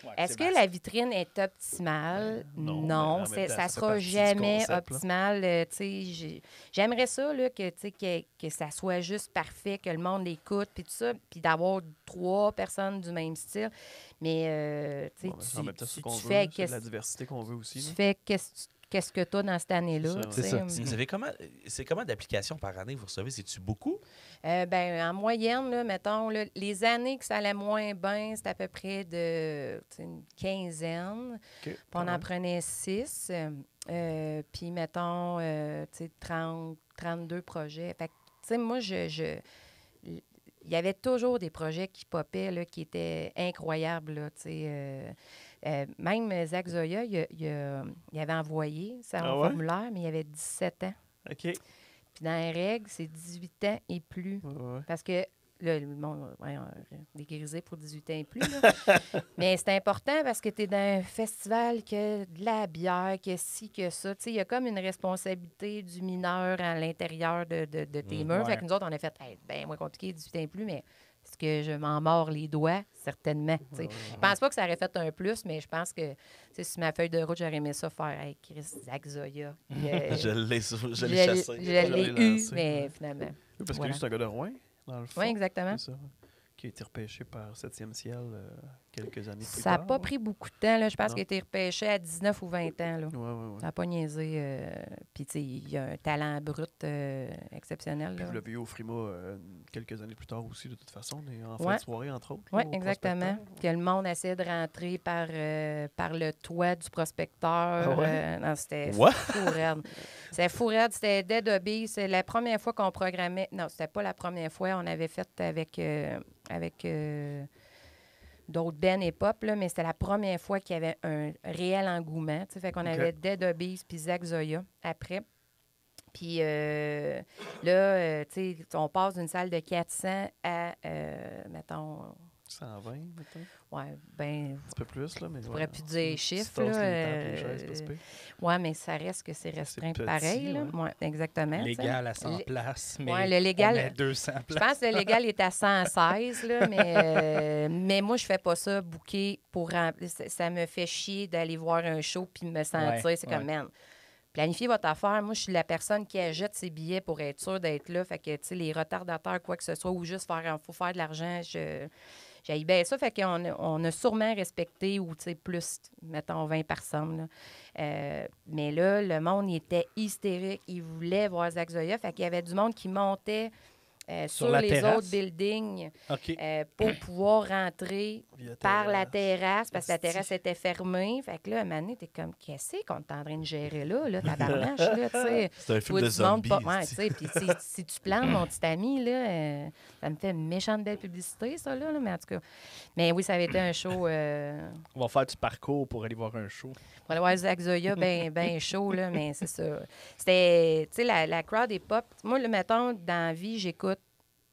Ouais, Est-ce c'est que vaste. la vitrine est optimale? Non, mais en Non, même temps, ça ça fait sera partie du jamais concept, là. optimal. Tu sais, j'aimerais ça, là, que, tu sais, que ça soit juste parfait, que le monde l'écoute, puis tout ça, puis d'avoir 3 personnes du même style. Mais, tu sais, Bon, mais en même temps, c'est ce tu qu'on veut, fais là, c'est qu'est-ce la diversité qu'on veut aussi. tu là. fais qu'est-ce que tu as dans cette année-là. C'est tu ça. sais. Vous avez c'est comment d'applications par année vous recevez? C'est-tu beaucoup? Ben, en moyenne, là, mettons, là, les années que ça allait moins bien, c'était à peu près de tu sais, une quinzaine. OK, Puis quand on en même. prenait 6. Puis, mettons, tu sais, 30, 32 projets. Fait que, tu sais, moi, il y avait toujours des projets qui popaient, là, qui étaient incroyables. Là, même Zach Zoya, il avait envoyé son formulaire, mais il avait 17 ans. OK. Puis dans les règles, c'est 18 ans et plus. Ouais. Parce que le monde dégrisé pour 18 ans et plus. Là. Mais c'est important parce que tu es dans un festival que de la bière, que ci, que ça. Il y a comme une responsabilité du mineur à l'intérieur de tes murs. Fait que nous autres, on a fait, ben moins compliqué, 18 ans et plus, mais est-ce que je m'en mords les doigts? Certainement. Je pense pas que ça aurait fait un plus, mais je pense que sur ma feuille de route, j'aurais aimé ça faire avec Chris Zach Zoya. Je l'ai chassé. Je l'ai eu, lancé, mais finalement. Oui, parce que Voilà. lui, c'est un gars de Rouen, dans le fond. Oui, exactement. C'est ça. Qui a été repêché par 7e ciel quelques années plus Ça n'a tard. pas pris beaucoup de temps. Là. Je pense Non. qu'il a été repêché à 19 ou 20 ans. Là. Ouais. Ça n'a pas niaisé. Puis, tu sais, il a un talent brut exceptionnel. Puis Là. vous l'avez eu au Frima quelques années plus tard aussi, de toute façon, en fin Ouais. de soirée, entre autres. Oui, là, au exactement. prospecteur. Que le monde essayait de rentrer par le toit du prospecteur. Ah ouais? Non, c'était What? fou raide. C'était fou raide. C'était Dead Obey. C'est la première fois qu'on programmait. Non, c'était pas la première fois. On avait fait avec d'autres Ben et Pop, là, mais c'était la première fois qu'il y avait un réel engouement. Fait qu'on avait Dead Obese puis Zach Zoya après. Puis là, on passe d'une salle de 400 à, mettons... 120, mettons. Ouais, ben... Un petit peu plus, là, mais Je pourrais plus dire les chiffres, là. Ouais, mais ça reste que c'est restreint petit, pareil, là. ouais. Ouais, exactement. Légal à 100 places, mais ouais, le légal, on met 200 je places. pense que le légal est à 116, là, mais moi, je fais pas ça booker pour remplir. Ça me fait chier d'aller voir un show puis me sentir. Ouais, C'est comme, man, planifiez votre affaire. Moi, je suis la personne qui achète ses billets pour être sûre d'être là. Fait que, tu sais, les retardataires, quoi que ce soit, ou juste faut faire de l'argent, j'ai bien ça. Fait qu'on a sûrement respecté, ou, tu sais, plus, mettons, 20 personnes, là. Mais là, le monde, il était hystérique. Il voulait voir Zach Zoya. Fait qu'il y avait du monde qui montait sur la les terrasse? autres buildings OK. pour pouvoir rentrer Via par la terrasse. terrasse, parce que la Asti. terrasse était fermée. Fait que là, à un moment donné, t'es comme, qu'est-ce qu'on est en train de gérer là, tabarnache, là, tu sais. C'est un film Toi, de du monde zombies. pas- Ouais, tu sais, puis si tu plantes, mon petit ami, là, ça me fait une méchante belle publicité, ça, là, mais en tout cas. Mais oui, ça avait été un show... On va faire du parcours pour aller voir un show. pour aller voir Zach Zoya, ben chaud, là, mais c'est ça. C'était, tu sais, la crowd est pop. Moi, le mettons, dans la vie, j'écoute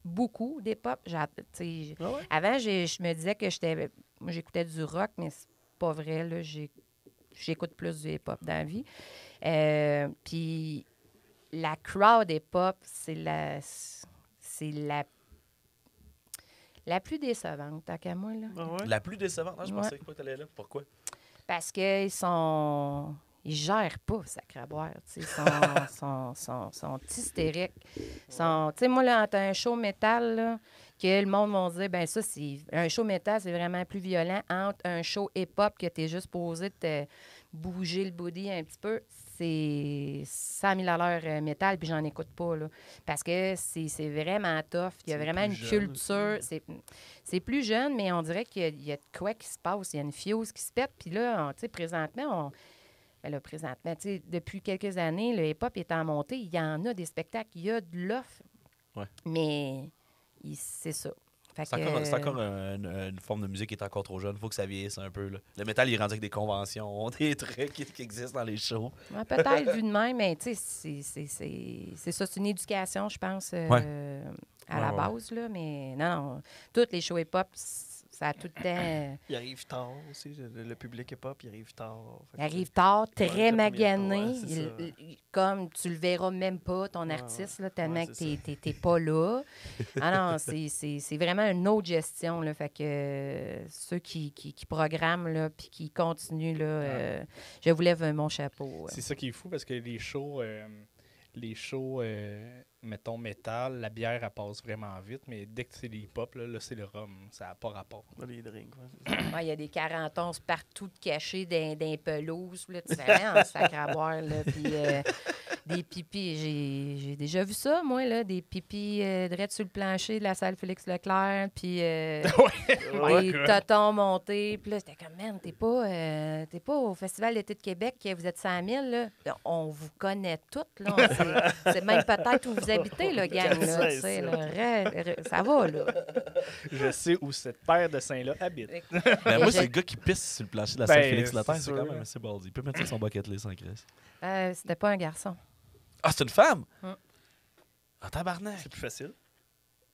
beaucoup des pop. Avant, je me disais que moi, j'écoutais du rock, mais c'est pas vrai, là. J'écoute plus du hip-hop dans la vie. Puis la crowd hip-hop, c'est la plus décevante, tant qu'à moi, là. Ah ouais? La plus décevante. Ah, je Ouais. pensais pas que tu allais là. Pourquoi? Parce qu'ils sont... Ils gèrent pas, sacraboire. Ils sont hystériques. Tu sais, moi, là, entre un show métal, là, que le monde va dire, ben ça, c'est un show métal, c'est vraiment plus violent. Entre un show hip-hop, que tu es juste posé de te bouger le body un petit peu, c'est 100 000 $ métal, puis j'en écoute pas, là. Parce que c'est vraiment tough. Il y a C'est vraiment une plus jeune culture. C'est plus jeune, mais on dirait qu'il y a de quoi qui se passe. Il y a une fuse qui se pète. Puis là, tu sais, présentement, depuis quelques années, le hip-hop est en montée. Il y en a des spectacles, il y a de l'offre. Ouais. Mais c'est ça. Fait C'est encore une forme de musique qui est encore trop jeune. Il faut que ça vieillisse un peu. Là. Le métal, il est rendu avec des conventions, des trucs qui existent dans les shows. Ouais, peut-être vu de même, mais tu sais, c'est ça. C'est une éducation, je pense, à la Ouais. base. Là, mais non, toutes les shows hip-hop, ça a tout le temps... Il arrive tard aussi. Le public hip-hop, il arrive tard. Il arrive tard, Ouais, très le magané. premier temps, ouais, c'est ça. Comme tu le verras même pas, ton Ouais, artiste, là, tellement ouais, que c'est t'es pas là. Ah non, c'est vraiment une autre gestion. Là, fait que ceux qui programment là, puis qui continuent, là, je vous lève mon chapeau. C'est ça qui est fou parce que les shows, mettons, métal, la bière, elle passe vraiment vite, mais dès que c'est les hip-hop, là c'est le rhum. Ça n'a pas rapport. Les drinks, ouais, c'est ça. Ouais, il y a des 41 partout cachés dans les pelouses. Là, tu fais rien en sac à boire. Là, puis des pipis. J'ai déjà vu ça, moi, là, des pipis direct sur le plancher de la salle Félix Leclerc. Puis des totons montés. Puis là, c'était comme, man, t'es pas au Festival d'été de Québec, vous êtes 100 000. Là. On vous connaît toutes. Là. C'est même peut-être où vous vous habitez, là, gang, là, tu sais, là. Ça va, là. Je sais où cette paire de seins-là habite. Ben, moi, je- c'est le gars qui pisse sur le plancher de la Ben, Saint-Félix-la-Terre. c'est C'est sûr, quand même là. assez ballsy. Il peut mettre ça sur son bucket list en Grèce. C'était pas un garçon. Ah, c'est une femme? Hum. Ah, tabarnak. C'est plus facile.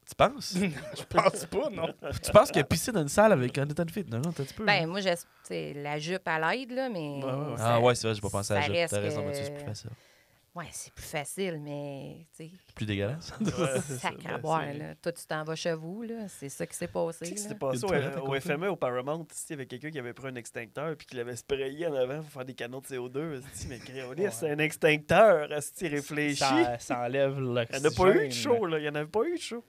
Tu penses? Je pense pas, non. Tu penses qu'il a pissé dans une salle avec un Nathan Fit? Non, t'as un petit peu. Ben, moi, c'est la jupe à l'aide, là, mais... Ouais. Ah, ouais, c'est vrai, j'ai pas pensé à ça ça. reste T'as raison, que- Mathieu, c'est plus facile. Ouais, c'est plus facile, mais, tu sais, Plus dégueulasse. Ouais, c'est ça. sac à Ben, boire, c'est- là. Toi, tu t'en vas chez vous, là. C'est ça qui s'est passé, Tu sais que là. c'était passé Une toilette à au côté. FME, au Paramount, il y avait quelqu'un qui avait pris un extincteur puis qui l'avait sprayé en avant pour faire des canons de CO2. esti, mais Créolis, c'est un extincteur. Esti, réfléchis. Ça enlève Il n'y en l'oxygène. a pas eu de show, là. Il n'y en avait pas eu de show.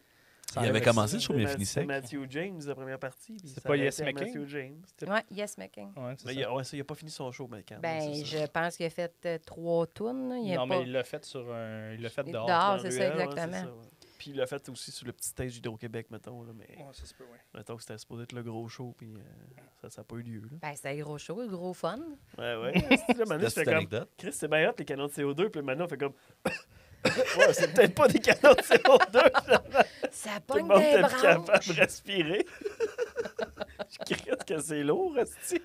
Ça Il avait enlève commencé le show, l'oxygène. mais il C'était finissait. Matthew James, la première partie. puis C'est ça pas arrêtait Yes à Making? Matthew James. C'était- Ouais, Yes Making. Ouais, c'est Mais ça. il n'a pas fini son show, mais quand même, Ben, c'est ça. je pense qu'il a fait 3 tunes, là. Il a Non, pas... mais il l'a fait sur un. Il l'a fait dehors. Dehors. Dans c'est la ça, ruelle, ouais, exactement. ça, ouais. Puis il l'a fait aussi sur le petit stage d'Hydro-Québec, mettons. Là, mais Ouais, ça se peut, ouais. mettons que c'était supposé être le gros show, puis ça n'a pas eu lieu. Là. Ben, c'était un gros show, un gros fun. Ouais, ouais. Là, maintenant, C'était je fais cette comme. anecdote. Chris, c'est bien hot, les canons de CO2. Puis maintenant, on fait comme. Ouais, c'est peut-être pas des canons de CO2. finalement. Ça Tout le pogne monde des était plus capable branches. de respirer. Je crie que c'est lourd, esti.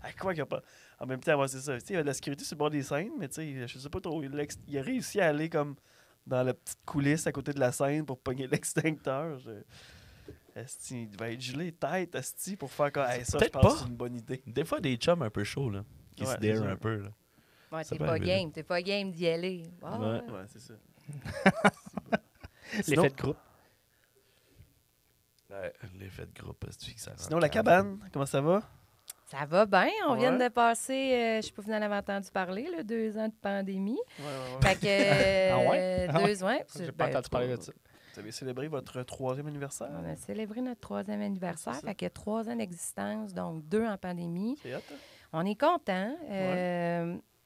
À quoi qu'il n'y a pas. En même temps, ouais, c'est ça. Tu sais, il y avait de la sécurité sur le bord des scènes, mais tu sais, je sais pas trop. Il a réussi à aller comme dans la petite coulisse à côté de la scène pour pogner l'extincteur. Esti, il devait être gelé tête, esti, pour faire comme. Hey, ça, je Peut-être pense que pas. c'est une bonne idée. Des fois, des chums un peu chauds, là. Qui Ouais, se c'est dare ça. un peu, là. Ouais, Ça t'es peut pas arriver. game. T'es pas game d'y aller. Ah, Ouais. Ouais, c'est ça. L'effet de groupe. Ouais, l'effet de groupe, c'est que ça rend Sinon, la calme. cabane, comment ça va? Ça va bien. On Ouais. vient de passer, je sais pas si vous en avez entendu parler, là, 2 ans de pandémie. Ouais. Fait que, Ah ouais? Ah ouais? 2 ans. J'ai pas entendu parler de ça. Vous avez célébré votre 3e anniversaire? On a célébré notre 3e anniversaire. C'est ça. Fait que 3 ans d'existence, donc 2 en pandémie. C'est hot, hein? On est content.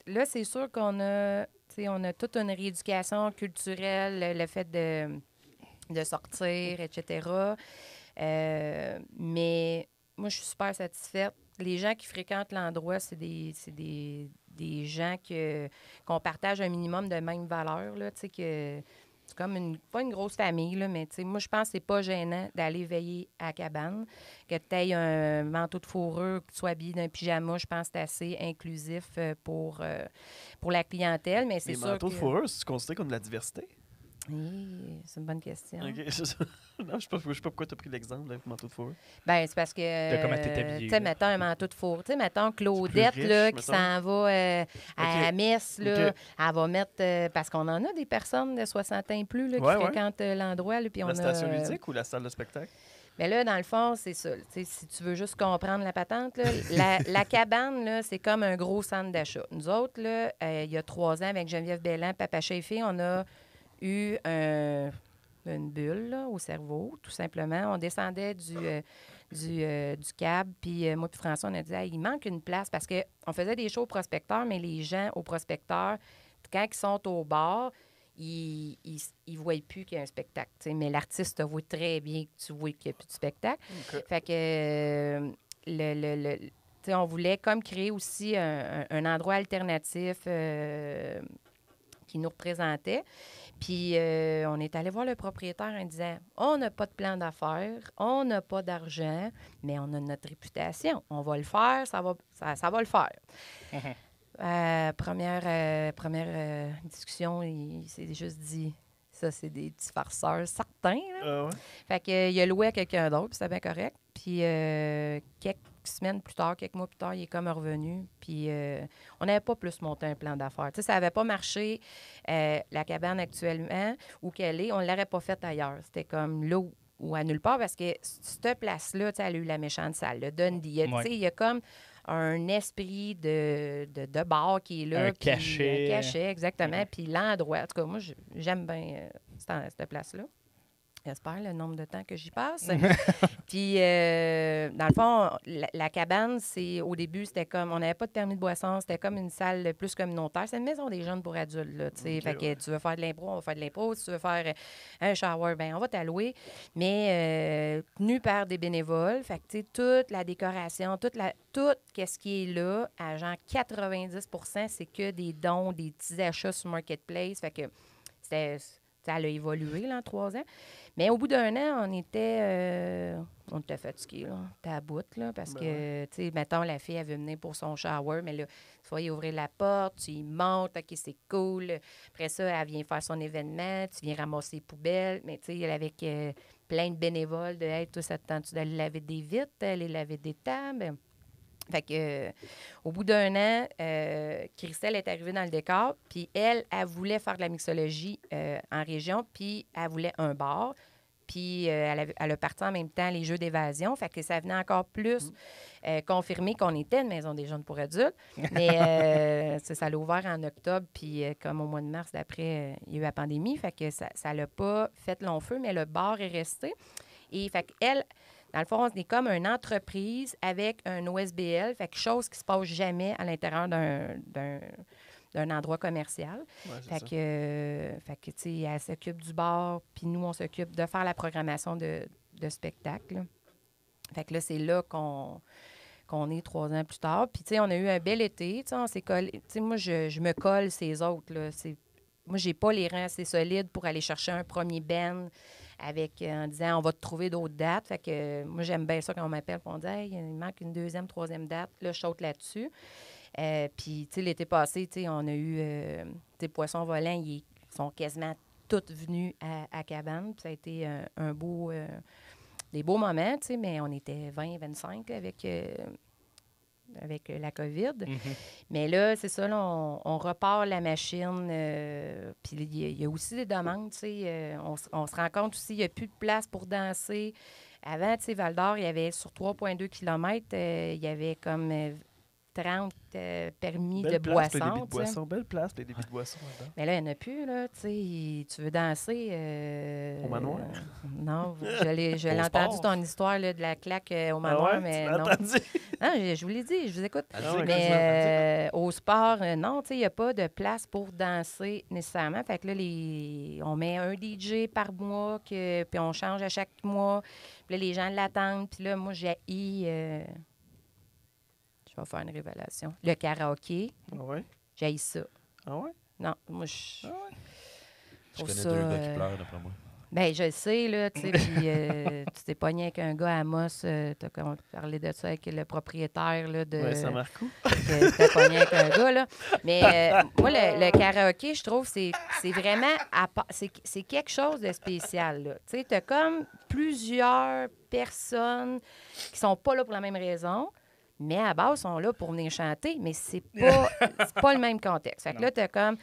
Là, c'est sûr qu'on a, tu sais, on a toute une rééducation culturelle, le fait de sortir, etc. Mais moi, je suis super satisfaite. Les gens qui fréquentent l'endroit, c'est des gens qu'on partage un minimum de mêmes valeurs, là, tu sais, que c'est comme pas une grosse famille, là, mais tu sais, moi, je pense que c'est pas gênant d'aller veiller à la cabane, que tu aies un manteau de fourrure, que tu sois habillé d'un pyjama, je pense que c'est assez inclusif pour la clientèle, mais c'est Les sûr manteaux que... de fourrure, c'est considéré comme de la diversité? C'est une bonne question. Ok, c'est ça. Non, je sais pas pourquoi tu as pris l'exemple avec le manteau de fourrure. Ben, c'est parce que. comment t'es habillée, Tu sais, là. mettons un manteau de fourrure. Tu sais, mettons Claudette, riche, là, qui mettons. s'en va à la messe, là. Ok. Elle va mettre. Parce qu'on en a des personnes de 60 ans et plus, là, qui Ouais, ouais. fréquentent l'endroit, là. Puis on La a. station ludique ou la salle de spectacle? Mais là, dans le fond, c'est ça. Tu sais, si tu veux juste comprendre la patente, là, la cabane, là, c'est comme un gros centre d'achat. Nous autres, là, il y a 3 ans, avec Geneviève Belland, Papa Chéfé, on a eu une bulle là, au cerveau, tout simplement. On descendait du cab, puis moi et François, on a dit, hey, il manque une place parce qu'on faisait des shows au prospecteur, mais les gens au prospecteur, quand ils sont au bar, ils ne voient plus qu'il y a un spectacle. T'sais. Mais l'artiste te voit très bien que tu vois qu'il n'y a plus de spectacle. Ok. Fait que t'sais, on voulait comme créer aussi un endroit alternatif qui nous représentait. Puis on est allé voir le propriétaire en disant, on n'a pas de plan d'affaires, on n'a pas d'argent, mais on a notre réputation. On va le faire, ça va le faire. Première discussion, il s'est juste dit, ça, c'est des petits farceurs certains. Là. Ah ouais? Fait qu'il a loué à quelqu'un d'autre, puis c'était bien correct. Puis quelques semaines plus tard, quelques mois plus tard, il est comme revenu. Puis on n'avait pas plus monté un plan d'affaires. Tu sais, ça n'avait pas marché, la cabane actuellement, où qu'elle est, on ne l'aurait pas faite ailleurs. C'était comme là ou à nulle part, parce que cette place-là, tu sais, elle a eu la méchante salle, le Dundee. Tu sais, il y a comme un esprit de bar qui est là. Un puis cachet. Un cachet, exactement. Puis l'endroit. En tout cas, moi, j'aime bien cette place-là. J'espère le nombre de temps que j'y passe. Puis, dans le fond, la cabane, au début, c'était comme, on n'avait pas de permis de boisson, c'était comme une salle plus communautaire. C'est une maison des jeunes pour adultes, là, tu sais. Ok, Fait que ouais. tu veux faire de l'impro, on va faire de l'impro. Si tu veux faire un shower, bien, on va t'allouer. Mais tenu par des bénévoles. Fait que, tu sais, toute la décoration, tout ce qui est là, à genre 90 c'est que des dons, des petits achats sur Marketplace. Fait que ça a évolué là, en 3 ans. Mais au bout d'1 an, on était fatigués, là. On était à bout, là, parce que, tu sais, mettons, la fille, elle veut venir pour son shower, mais là, tu vas y ouvrir la porte, tu y montes, OK, c'est cool. Après ça, elle vient faire son événement, tu viens ramasser les poubelles. Mais, tu sais, avec plein de bénévoles, de « Hey, toi, ça te tente-tu d'aller laver des vitres, aller laver des tables? » Fait que, au bout d'1 an, Christelle est arrivée dans le décor, puis elle voulait faire de la mixologie en région, puis elle voulait un bar, puis elle a parti en même temps les jeux d'évasion, fait que ça venait encore plus confirmer qu'on était une maison des jeunes pour adultes. Mais ça l'a ouvert en octobre, puis comme au mois de mars d'après, il y a eu la pandémie, fait que ça l'a pas fait long feu, mais le bar est resté. Et fait qu'elle... Dans le fond, on est comme une entreprise avec un OSBL, fait que chose qui se passe jamais à l'intérieur d'un endroit commercial. Ouais, Fait que, tu sais, elle s'occupe du bar, puis nous, on s'occupe de faire la programmation de spectacles, là. Fait que là, c'est là qu'on est 3 ans plus tard. Puis, tu sais, on a eu un bel été. Tu sais, on s'est collé. Tu sais, moi, je me colle ces autres, là. Moi, j'ai pas les reins assez solides pour aller chercher un premier band en disant on va te trouver d'autres dates. Fait que moi, j'aime bien ça quand on m'appelle et on dit hey, il manque une 2e, 3e date. Là, je saute là-dessus. Puis, tu sais, l'été passé, tu sais, on a eu des poissons volants, ils sont quasiment tous venus à Cabane. Puis ça a été des beaux moments, tu sais, mais on était 20, 25 avec la COVID. Mais là, c'est ça, là, on repart la machine. Puis il y a aussi des demandes, tu sais. On se rend compte aussi, il n'y a plus de place pour danser. Avant, tu sais, Val-d'Or, il y avait sur 3,2 km, il y avait comme 30 permis de boissons. Belle place, les débits de boissons là-dedans. Mais là, il n'y en a plus, là. Tu sais, tu veux danser... Au manoir? Non, je l'ai entendu ton histoire là, de la claque au manoir, mais non. Non, je vous l'ai dit, je vous écoute. Mais au sport, non, tu sais, il n'y a pas de place pour danser nécessairement. Fait que là, on met un DJ par mois, puis on change à chaque mois. Puis là, les gens l'attendent. Puis là, moi, j'ai je vais faire une révélation. Le karaoké, j'ai ça. Ah ouais? Non, moi, je... Je trouve connais ça, 2 gars qui pleurent, d'après moi. Bien, je le sais, là, tu sais, puis tu t'es pogné avec un gars à Amos, t'as parlé de ça avec le propriétaire, là, de... Oui, Saint-Marcoux. Que t'es pogné avec un gars, là. Mais moi, le karaoké, je trouve, c'est vraiment... C'est quelque chose de spécial, là. Tu sais, t'as comme plusieurs personnes qui sont pas là pour la même raison, mais à base, sont là pour venir chanter, mais c'est pas le même contexte. Fait que là, t'as comme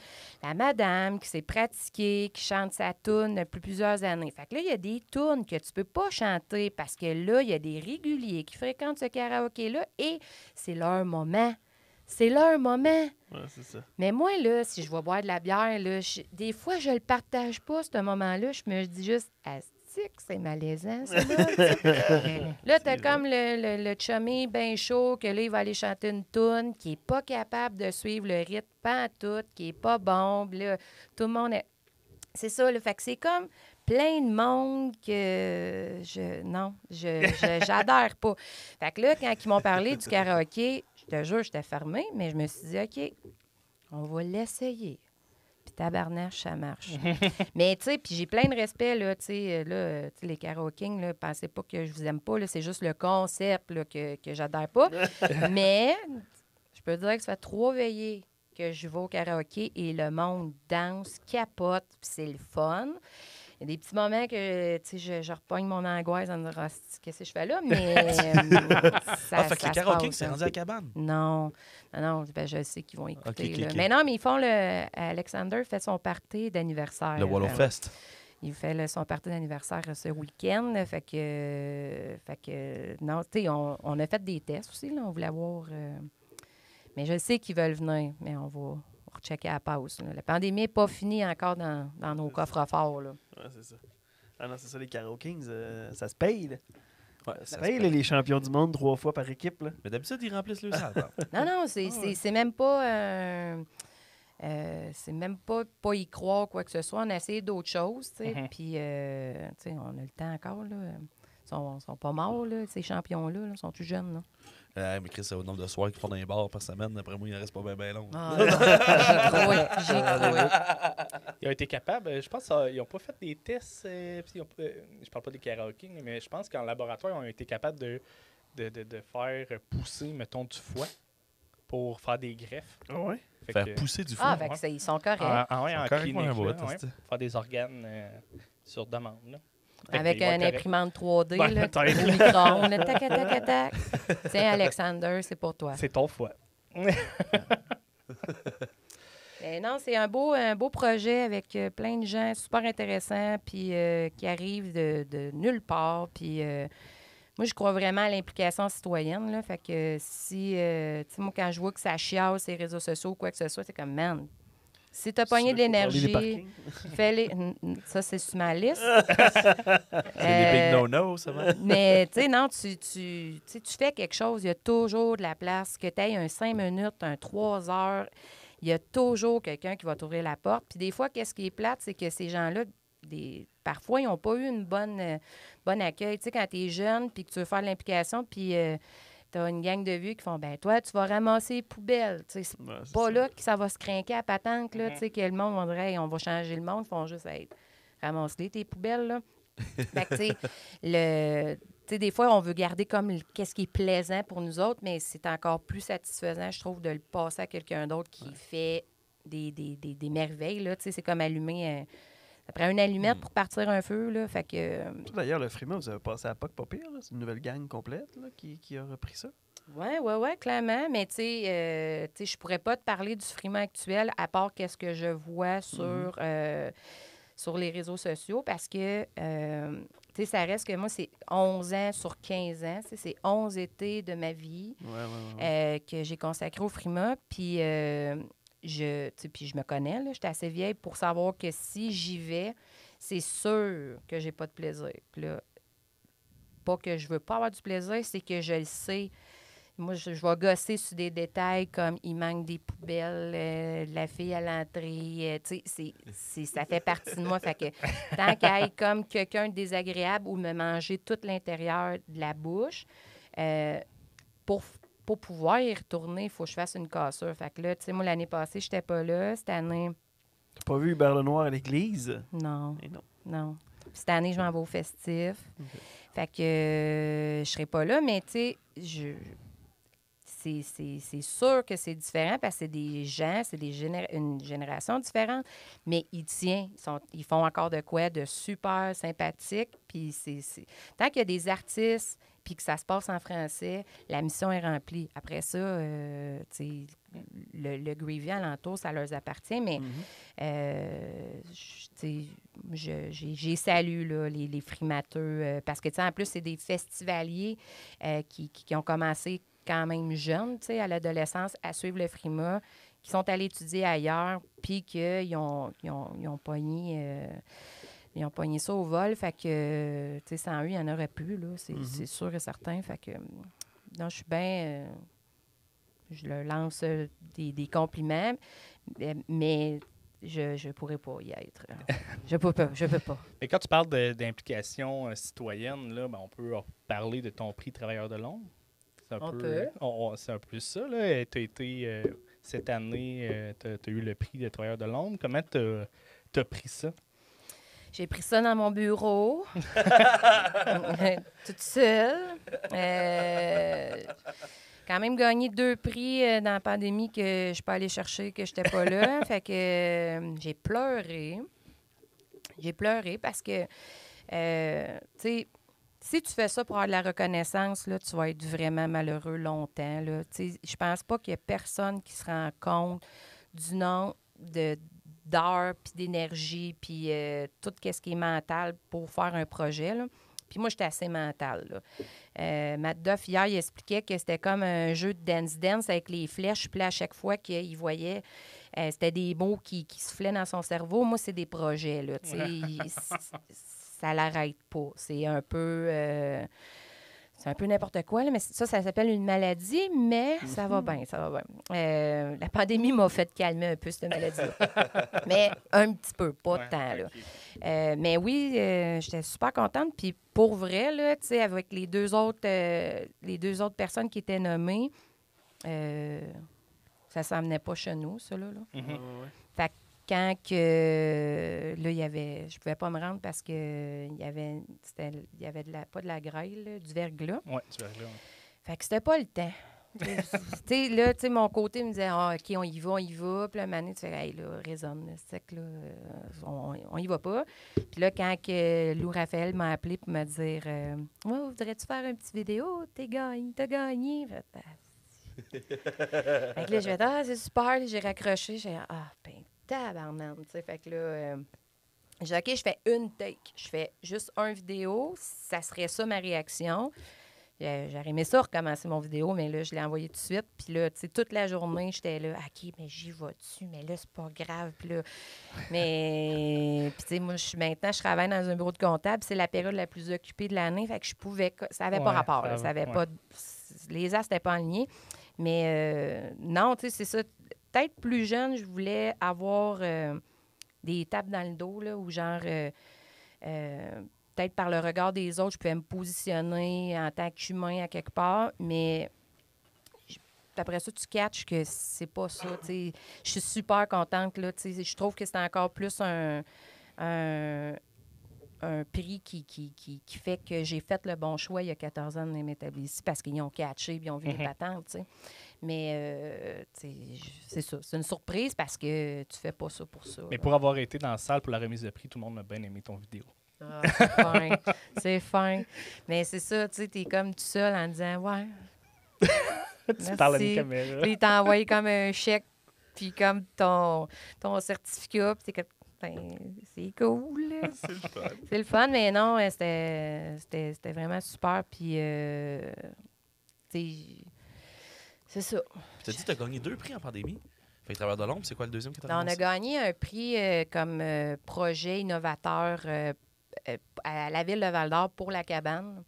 la madame qui s'est pratiquée, qui chante sa toune depuis plusieurs années. Fait que là, il y a des tounes que tu peux pas chanter parce que là, il y a des réguliers qui fréquentent ce karaoké-là et c'est leur moment. C'est leur moment. Oui, c'est ça. Mais moi, là, si je vais boire de la bière, là, des fois, je le partage pas, ce moment-là. Je me dis juste, c'est malaisant, ça, là. Là, t'as comme le chummy bien chaud, que là, il va aller chanter une toune qui est pas capable de suivre le rythme pantoute, qui est pas bon. Puis là, tout le monde est... C'est ça, là. Fait que c'est comme plein de monde que j'adhère pas. Fait que là, quand ils m'ont parlé du karaoké, je te jure, j'étais fermée, mais je me suis dit, OK, on va l'essayer. Puis tabarnache, ça marche. Mais, tu sais, puis j'ai plein de respect, là, tu sais, les karaokings, là, pensez pas que je vous aime pas, là, c'est juste le concept, là, que j'adhère pas. Mais, je peux dire que ça fait 3 veillées que je vais au karaoké et le monde danse, capote, puis c'est le fun. Il y a des petits moments que, tu sais, je repogne mon angoisse en me disant, qu'est-ce que je fais là? Mais fait que le karaoké, c'est rendu à Cabane? Non, ben, je sais qu'ils vont écouter. OK. Mais non, mais ils font Alexander fait son party d'anniversaire. Le Wallow Fest. Il fait son party d'anniversaire ce week-end. Fait que non, tu sais, on a fait des tests aussi, là, on voulait avoir... mais je sais qu'ils veulent venir, mais on va rechecker à la pause. Là. La pandémie n'est pas finie encore dans nos coffres-forts. Oui, c'est ça. Ah non, c'est ça, les karaokings, ça se paye, là. Ouais, Ça se paye, là, les champions du monde 3 fois par équipe, là. Mais d'habitude, ils remplissent le salle. Non, c'est même pas... c'est même pas y croire quoi que ce soit. On a essayé d'autres choses, tu sais. Puis, tu sais, on a le temps encore, là. Ils sont pas morts, là, ces champions-là. Ils sont tout jeunes, là. Mais Chris, au nombre de soirs qu'ils font dans les bars par semaine, après moi, il en reste pas bien long. Ah, j'ai trouvé, j'ai trouvé. Ils ont été capables, je pense qu'ils n'ont pas fait des tests, je parle pas des karaokés, mais je pense qu'en laboratoire, ils ont été capables de faire pousser, mettons, du foie pour faire des greffes. Ah ouais? Fait Faire que- pousser du fou. Ah, fait que ils sont corrects. Ouais, en correct, clinique, moi, un là, bout, ouais, c'est- faire des organes sur demande. Là. Fait Avec qu'ils vont une être corrects. imprimante 3D, Ouais, là, peut-être. au micro-ondes, là, tac, tac, tac, tac. Tiens, Alexander, c'est pour toi. C'est ton foie. Mais non, c'est un beau projet avec plein de gens super intéressants, puis qui arrivent de nulle part. Puis moi, je crois vraiment à l'implication citoyenne. Là, fait que si, tu sais, moi, quand je vois que ça chiale ces réseaux sociaux ou quoi que ce soit, c'est comme, man, si t'as pogné de l'énergie, fais-les. Ça, c'est sur ma liste. C'est des big no-no, ça va. Mais, tu sais, non, tu fais quelque chose, il y a toujours de la place. Que tu aies un 5 minutes, un 3 heures, il y a toujours quelqu'un qui va t'ouvrir la porte. Puis des fois, qu'est-ce qui est plate, c'est que ces gens-là, parfois, ils n'ont pas eu une bonne accueil. Tu sais, quand tu es jeune, puis que tu veux faire de l'implication, puis tu as une gang de vieux qui font, ben toi, tu vas ramasser les poubelles. Tu sais, c'est pas là que ça va se crinquer à patente, là, tu sais, que le monde, on dirait, hey, on va changer le monde, ils font juste, hey, ramasse-les, tes poubelles, là. Fait que, tu sais, des fois, on veut garder comme qu'est-ce qui est plaisant pour nous autres, mais c'est encore plus satisfaisant, je trouve, de le passer à quelqu'un d'autre qui fait des merveilles, là. Tu sais, c'est comme allumer ça prend une allumette pour partir un feu, là. Fait que... D'ailleurs, le Frima, vous avez passé à POC pas pire, là. C'est une nouvelle gang complète là, qui a repris ça. Oui, clairement. Mais tu sais, je pourrais pas te parler du Frima actuel à part qu'est-ce que je vois sur les réseaux sociaux parce que, tu sais, ça reste que moi, c'est 11 ans sur 15 ans. Tu sais, c'est 11 étés de ma vie que j'ai consacré au Frima. Puis, puis je me connais, là. J'étais assez vieille pour savoir que si j'y vais, c'est sûr que j'ai pas de plaisir. Puis là, pas que je veux pas avoir du plaisir, c'est que je le sais. Moi, je vais gosser sur des détails comme il manque des poubelles, la fille à l'entrée. Tu sais, ça fait partie de moi. Fait que tant qu'à être comme quelqu'un de désagréable ou me manger tout l'intérieur de la bouche, pour pouvoir y retourner, il faut que je fasse une cassure. Fait que là, tu sais, moi, l'année passée, j'étais pas là. Cette année, T'as pas vu Hubert Lenoir à l'église? non. Eh non. Non. Cette année, je m'en vais au festif. OK. Fait que je serai pas là, mais tu sais, c'est sûr que c'est différent parce que c'est des gens, c'est une génération différente, mais ils font encore de quoi de super sympathique. Puis tant qu'il y a des artistes puis que ça se passe en français, la mission est remplie. Après ça, tu sais, le Gravy alentour, ça leur appartient, mais j'ai salué là, les frimateux parce que, tu sais, en plus, c'est des festivaliers qui ont commencé quand même jeunes, tu sais, à l'adolescence, à suivre le frima, qui sont allés étudier ailleurs, puis qu'ils ont pogné... ils ont pogné ça au vol, fait que, tu sais, sans eux, il n'y en aurait plus, là, c'est sûr et certain. Fait que, non, je suis bien... je leur lance des compliments, mais je ne pourrais pas y être. Je peux pas. Et quand tu parles d'implication citoyenne, là, ben, on peut parler de ton prix Travailleur de l'ombre. C'est un peu ça, là. Tu as été, cette année, tu as eu le prix de Travailleur de l'ombre. Comment tu as pris ça? J'ai pris ça dans mon bureau, toute seule. Quand même gagné 2 prix dans la pandémie que je suis pas allée chercher, que je n'étais pas là. Fait que j'ai pleuré. J'ai pleuré parce que, tu sais, si tu fais ça pour avoir de la reconnaissance, là, tu vas être vraiment malheureux longtemps. Là. Je pense pas qu'il y ait personne qui se rend compte du nombre d'heures, puis d'énergie, puis tout ce qui est mental pour faire un projet. Là. Puis moi, j'étais assez mentale. Matt Duff, hier, il expliquait que c'était comme un jeu de dance-dance avec les flèches. Puis là, à chaque fois qu'il voyait, c'était des mots qui soufflaient dans son cerveau. Moi, c'est des projets. Là, ça l'arrête pas. C'est un peu... c'est un peu n'importe quoi, là, mais ça s'appelle une maladie, mais ça va bien, ça va bien. La pandémie m'a fait calmer un peu cette maladie-là. Mais un petit peu, pas tant, là. Mais oui, j'étais super contente. Puis pour vrai, là, tu sais, avec les deux autres personnes qui étaient nommées, ça s'en venait pas chez nous, ça, là. Fait que quand que, là, je pouvais pas me rendre parce que il y avait pas de la grêle, là, du verglas. Oui, du verglas. Ouais. Fait que c'était pas le temps. Là, tu sais, mon côté me disait, ah, OK, on y va. Puis là, Mané, tu fais, hey, là, raisonne, c'est que là, on y va pas. Puis là, quand que Lou Raphaël m'a appelé pour me dire, voudrais-tu faire une petite vidéo? T'as gagné. Fait que là, je vais c'est super. J'ai raccroché. J'ai dit, ben, tabarnane. Fait que là, j'ai dit, OK, je fais une take. Je fais juste une vidéo. Ça serait ça ma réaction. J'aurais aimé ça recommencer mon vidéo, mais là, je l'ai envoyé tout de suite. Puis là, tu sais, toute la journée, j'étais là, OK, mais j'y vais dessus, mais là, c'est pas grave. Puis là, mais, puis tu sais, moi, maintenant, je travaille dans un bureau de comptable. C'est la période la plus occupée de l'année. Fait que je pouvais, ça n'avait pas rapport. Là, ça avait pas, les astres n'étaient pas alignés. Mais non, tu sais, c'est ça. Peut-être plus jeune, je voulais avoir des tapes dans le dos, là, ou genre... peut-être par le regard des autres, je pouvais me positionner en tant qu'humain à quelque part, mais après ça, tu catches que c'est pas ça. Je suis super contente. Là, je trouve que c'est encore plus un prix qui fait que j'ai fait le bon choix il y a 14 ans de m'établir ici parce qu'ils ont catché et ils ont vu les patentes. T'sais. Mais c'est ça. C'est une surprise parce que tu fais pas ça pour ça. Mais pour avoir été dans la salle pour la remise de prix, tout le monde a bien aimé ton vidéo. Ah, c'est fin. C'est fin. Mais c'est ça, tu sais, t'es comme tout seul en disant, ouais. Tu parles à une caméra. Puis t'as envoyé comme un chèque, puis comme ton certificat, puis t'es comme, ben, c'est cool. C'est le fun. C'est le fun, mais non, c'était vraiment super. Puis, c'est ça. Tu as dit que tu as gagné 2 prix en pandémie. Fait que Travailleurs de l'ombre, c'est quoi le deuxième que tu as On a gagné un prix comme projet innovateur à la ville de Val-d'Or pour la cabane.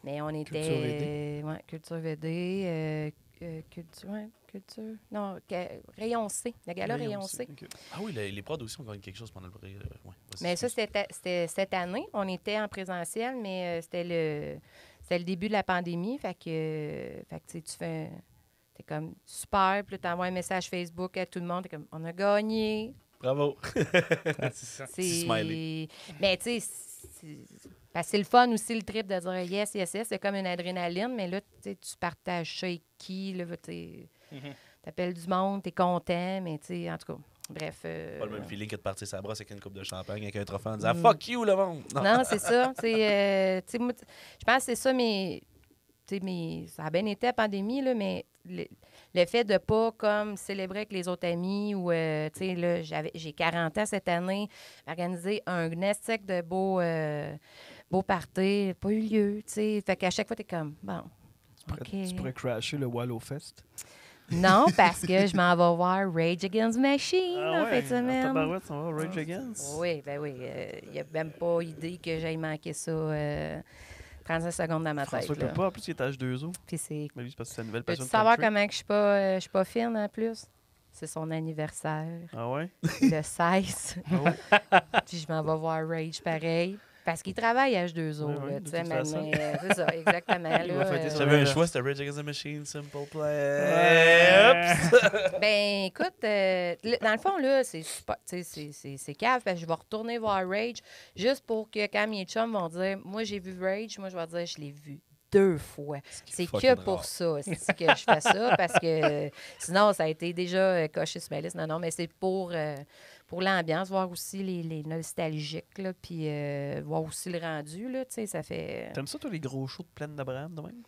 Mais on était... Culture VD. Culture... Non, Rayon C. La gala Rayon C. Okay. Ah oui, les prods aussi ont gagné quelque chose pendant le prix. Mais ça, c'était cette année. On était en présentiel, mais c'était le début de la pandémie. Fait que tu fais... T'es comme super. Puis là, t'envoies un message Facebook à tout le monde. T'es comme, on a gagné. Bravo. c'est smiley. Mais tu sais, c'est le fun aussi, le trip de dire yes. C'est comme une adrénaline. Mais là, tu partages ça avec qui. Là, t'appelles du monde, t'es content. Mais tu sais, en tout cas, bref. Pas le même feeling que de partir sa brosse avec une coupe de champagne, avec un trophée en disant fuck you, le monde. Non, c'est ça. Je pense que c'est ça, mais ça a bien été la pandémie, là, mais le fait de ne pas comme célébrer avec les autres amis ou, tu sais, là, j'ai 40 ans cette année, organiser un nestic de beau party, pas eu lieu, tu sais. Fait qu'à chaque fois, t'es comme, bon, Tu pourrais crasher le Wallow Fest. Non, parce que je m'en vais voir Rage Against the Machine en fin de semaine. Tabarouette, on va voir Rage Against? Oui, ben oui. Il n'y a même pas idée que j'aille manquer ça 35 secondes dans ma tête. François peut pas, en plus, il est à H2O. Puis c'est... Mais lui, c'est parce que c'est sa nouvelle passion. Peux-tu savoir comment que je suis pas fine en plus? C'est son anniversaire. Ah ouais? Le 16. Puis je m'en vais voir Rage pareil. Parce qu'il travaille à H2O. Ouais, tu sais, maintenant, c'est ça, exactement. J'avais un choix, c'était Rage Against the Machine, Simple Play. Ben, écoute, dans le fond, là, c'est super, c'est cave, parce que je vais retourner voir Rage juste pour que quand mes chums vont dire, moi, j'ai vu Rage, moi, je vais dire, je l'ai vu 2 fois. C'est que pour ça, c'est que je fais ça, parce que sinon, ça a été déjà coché sur ma liste. Non, mais c'est pour l'ambiance, voir aussi les nostalgiques, là, puis voir aussi le rendu, là, tu sais, ça fait... T'aimes ça, toi, les gros shows de Plaine d'Abraham, de même?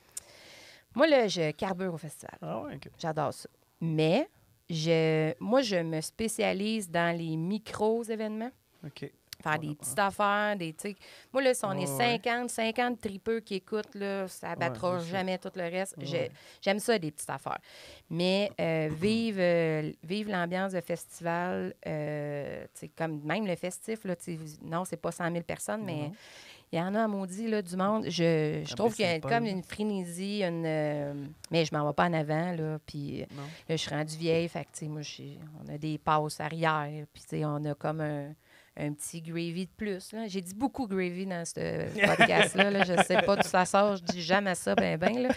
Moi, là, je carbure au festival. Ah ouais, OK. J'adore ça. Mais, moi, je me spécialise dans les micros-événements. OK. Faire des petites affaires, des, tu sais... Moi, là, si on est 50 tripeux qui écoutent, là, ça battra jamais tout le reste. J'aime ça, des petites affaires. Mais vivre l'ambiance de festival, tu sais, comme même le festif, là, tu sais, non, c'est pas 100 000 personnes, mais Il y en a à maudit, là, du monde. Je trouve qu'il y a Saint-Paul, comme là. une frénésie, mais je m'en vais pas en avant, là. Puis Non. là, je suis rendue vieille, fait que, tu sais, moi, on a des passes arrière, puis, tu sais, on a comme un petit gravy de plus, là. J'ai dit beaucoup gravy dans ce podcast-là, là. Je sais pas d'où ça sort, je dis jamais ça, ben, là.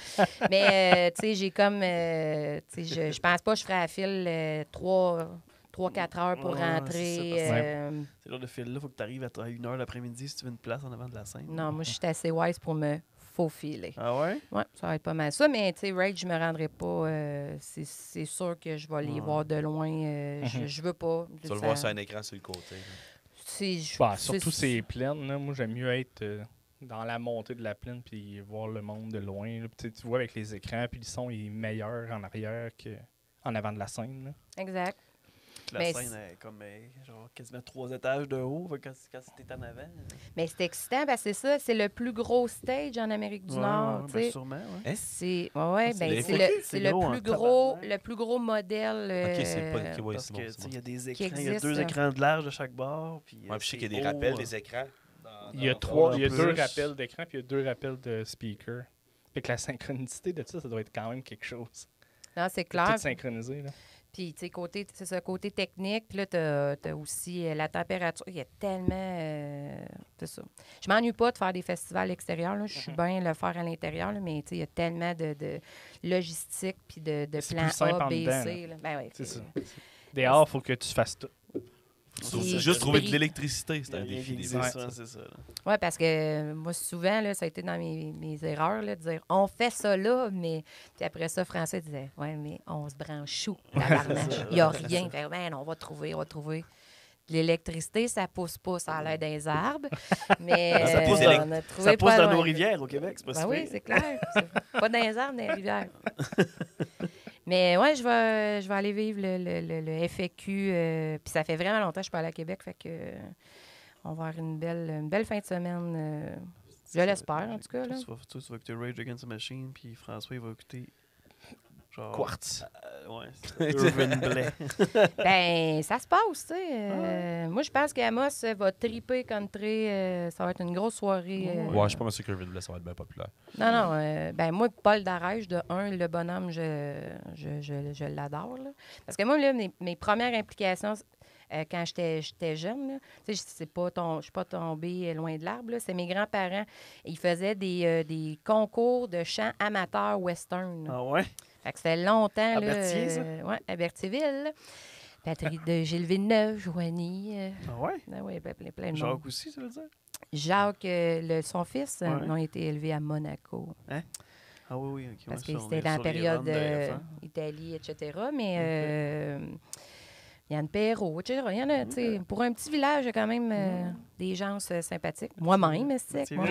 Mais, tu sais, j'ai comme, tu sais, je pense pas que je ferais à fil 3-4 heures pour Ouais, c'est rentrer. ça, parce C'est genre de fil-là, faut que tu arrives à 1h l'après-midi si tu veux une place en avant de la scène. Non, moi, je suis assez wise pour me faufiler. Ah ouais? Oui, ça va être pas mal ça. Mais, tu sais, Rage, je me rendrai pas. C'est sûr que je vais les Ouais. voir de loin. Je veux pas. Tu vas le voir sur un écran sur le côté. Surtout c'est plaines, là. Moi, j'aime mieux être dans la montée de la plaine puis voir le monde de loin. Là. Puis, tu vois avec les écrans, puis le son est meilleur en arrière qu'en avant de la scène. Là. Exact. La Mais scène est comme genre quasiment 3 étages de haut fait que quand t'es en avant. Mais c'est excitant parce que c'est ça, c'est le plus gros stage en Amérique du Nord. Ouais, tu ben sais. sûrement, ouais. Hein? C'est c'est c'est le gros en plus tabarnak. le plus gros modèle. Ok, c'est pas. Ok, ouais, Parce c'est que bon. tu c'est sais, bon. il y a des Qui écrans, il y a existe, 2 là. écrans de large de chaque bord. Puis, Ouais, puis je sais qu'il y a c'est des rappels haut, des écrans. Il y a en deux plus. rappels d'écran, puis il y a 2 rappels de speaker. Fait que la synchronicité de ça doit être quand même quelque chose. Non, c'est C'est clair. tout synchronisé. Là. Puis, tu sais, c'est ça, côté technique. Puis là, t'as aussi la température. Il y a tellement... c'est ça. Je m'ennuie pas de faire des festivals extérieurs. Là. Je suis bien le faire à l'intérieur, là, mais tu sais, il y a tellement de logistique puis de C'est plans plus simple A, en B, dedans, C. Là. Ben, ouais, C'est c'est- ça. Dehors, il faut que tu fasses tout. Puis- Juste trouver de puis- l'électricité, Il c'est y a un rien défi. qui des existe, fois. ouais, c'est ça. là. Oui, parce que moi, souvent, là, ça a été dans mes erreurs, là, de dire on fait ça là, mais. Puis après ça, Français disait ouais, mais on se branche chou, tabarnache. Il n'y a rien. Fait, ben, on va trouver, on va trouver. L'électricité, ça pousse pas, ça a l'air des arbres. Mais Ça pousse on a trouvé Ça pousse pas dans loin. nos rivières au Québec, c'est pas Ben si oui, pire. c'est clair. C'est pas dans les arbres, dans les rivières. Mais ouais, je vais aller vivre le FAQ. Puis ça fait vraiment longtemps que je suis pas allée à Québec. Fait que on va avoir une belle fin de semaine. Je l'espère, en tout cas. Là. Tu vas écouter Rage Against the Machine, puis François, il va écouter. Genre. Quartz. Ouais, c'est Irvin Blais. Ben, ça se passe, tu sais. Moi, je pense qu'Amos va triper country. Ça va être une grosse soirée. Ouais, je suis pas mal sûr que Irvin Blais, ça va être bien populaire. Non. Ben, moi, Paul Darèche, de un, le bonhomme, je l'adore. Là. Parce que moi, là, mes premières implications, quand j'étais jeune, là, tu sais, je suis pas tombée loin de l'arbre. Là. C'est mes grands-parents. Ils faisaient des concours de chant amateur western. Ah ouais? Fait que c'était longtemps. À là, Berthier, ça? ouais, à Berthierville. Patrick de Gilles Villeneuve, Joanie. Ah ouais? Oui, plein de monde. Jacques aussi, ça veut dire? Jacques, son fils, Ouais. non, il a été élevé à Monaco. Ah oui, ok. Parce ouais, que ça, on c'était est dans la sur les période runs de F1. Italie, etc. Mais Yann Perrault, etc. Il y en a, tu sais, pour un petit village, il y a quand même des gens sympathiques. Moi-même, c'est moi.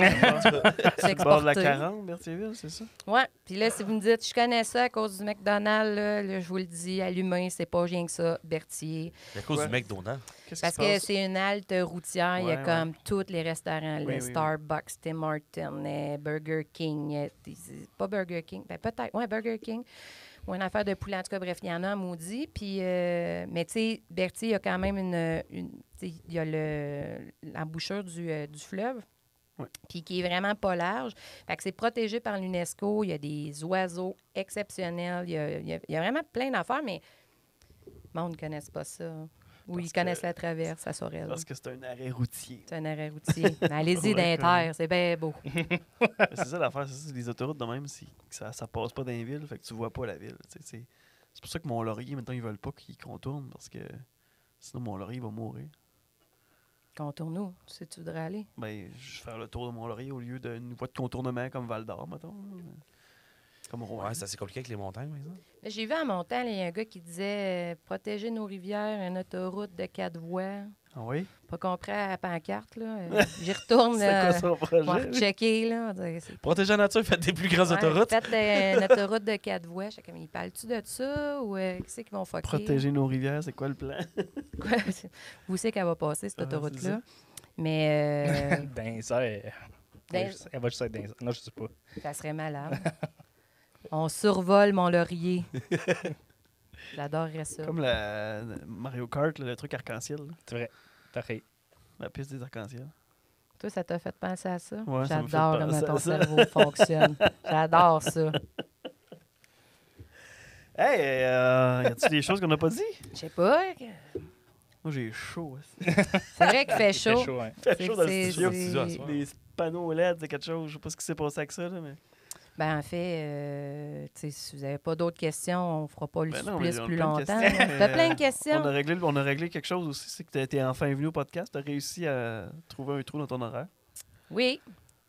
C'est le bord de la exporté. 40, Berthierville, c'est ça? Ouais. Puis là, si vous me dites, je connais ça à cause du McDonald's, là, je vous le dis, à l'humain, c'est pas rien que ça, Berthier. C'est à cause Ouais. du mec Donald. Qu'est-ce Parce qui se que passe? c'est une halte routière, il y a Ouais, comme tous les restaurants, Oui, le oui, Starbucks, Tim Hortons, Burger King, pas Burger King, ben peut-être, ouais, Burger King, ou une affaire de poulet, en tout cas, bref, il y en a, maudit. Puis, mais tu sais, Berthier, il y a quand même tu sais, il y a l'embouchure du fleuve. Ouais. Puis qui est vraiment pas large. Fait que c'est protégé par l'UNESCO. Il y a des oiseaux exceptionnels. Il y a vraiment plein d'affaires, mais le monde ne connaisse pas ça. Ou Parce ils connaissent que- la traverse à Sorel. Parce que c'est un arrêt routier. C'est un arrêt routier. Mais allez-y Ouais, d'inter, c'est bien beau. C'est ça l'affaire, c'est ça, les autoroutes de même, ça passe pas dans les villes, fait que tu vois pas la ville. Tu sais, c'est pour ça que Mont-Laurier, maintenant, ils veulent pas qu'il contourne, parce que sinon Mont-Laurier va mourir. Contourne-nous, tu sais, tu voudrais aller. Ben, je vais faire le tour de Mont-Laurier au lieu d'une voie de contournement comme Val-d'Or, mettons. Comme Rouen. Ouais, c'est assez compliqué avec les montagnes, par exemple. Là, j'ai vu en montant, là, il y a un gars qui disait protéger nos rivières, une autoroute de 4 voies. Ah oui? Pas compris à la pancarte, là. J'y retourne, C'est là. quoi son On va projet? rechecker, là. C'est- Protéger la nature, faites des plus grandes Ouais, autoroutes. Faites une autoroute de 4 voies. Je sais comme, ils parlent-tu de ça ou qu'est-ce qu'ils vont fucker? Protéger nos rivières, c'est quoi le plan? Quoi? Vous savez qu'elle va passer, cette Ah, c'est autoroute-là. ça. Mais Dinzer, elle va juste être Dinzer. Non, je sais pas. ça serait malade. On survole Mont-Laurier. J'adorerais ça. Comme Mario Kart, là, le truc arc-en-ciel, là. C'est vrai. T'as ri. La piste des arc-en-ciel. Toi, ça t'a fait penser à ça? Ouais, ça m'a fait J'adore comment penser ton à ça. cerveau fonctionne. J'adore ça. Hey, y a-tu des choses qu'on n'a pas dit? Je sais pas. Moi, j'ai chaud. C'est vrai qu'il fait Il fait chaud. chaud, hein. Il fait chaud dans le C'est- studio. c'est- Des panneaux LED, c'est quelque chose. Je sais pas ce qui s'est passé avec ça, là, mais... Ben, en fait, tu sais, si vous n'avez pas d'autres questions, on ne fera pas le Ben non, supplice mais on a plus plein de longtemps. questions, T'as mais, plein de questions. On a réglé quelque chose aussi, c'est que tu été enfin venu au podcast. Tu as réussi à trouver un trou dans ton horaire. Oui.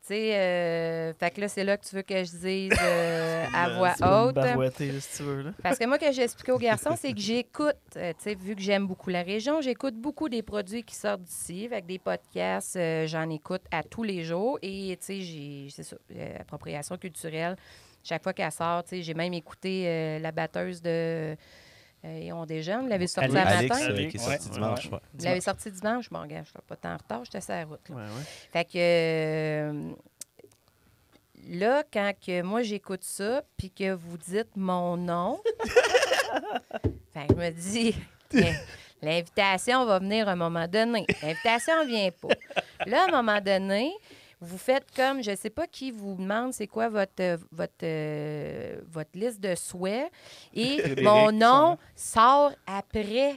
Tu sais, fait que là, c'est là que tu veux que je dise à voix Tu peux me haute. barouetter, là, si tu veux. Là. Parce que moi, que j'ai expliqué aux garçons, c'est que j'écoute, tu sais, vu que j'aime beaucoup la région, j'écoute beaucoup des produits qui sortent d'ici. Avec des podcasts, j'en écoute à tous les jours. Et, tu sais, c'est ça, appropriation culturelle. Chaque fois qu'elle sort, tu sais, j'ai même écouté la batteuse de Et on déjeune. Vous l'avez sorti à Alex, matin. qui est sorti dimanche. Ouais. Vous l'avez sorti dimanche. Bon, regarde, je ne suis pas tant en retard, j'étais sur la route. Là. Ouais. Fait que là, quand que moi j'écoute ça, puis que vous dites mon nom, fait que je me dis, l'invitation va venir à un moment donné. L'invitation ne vient pas. Là, à un moment donné, vous faites comme, je ne sais pas qui vous demande c'est quoi votre liste de souhaits. Et Frédéric, mon nom sort après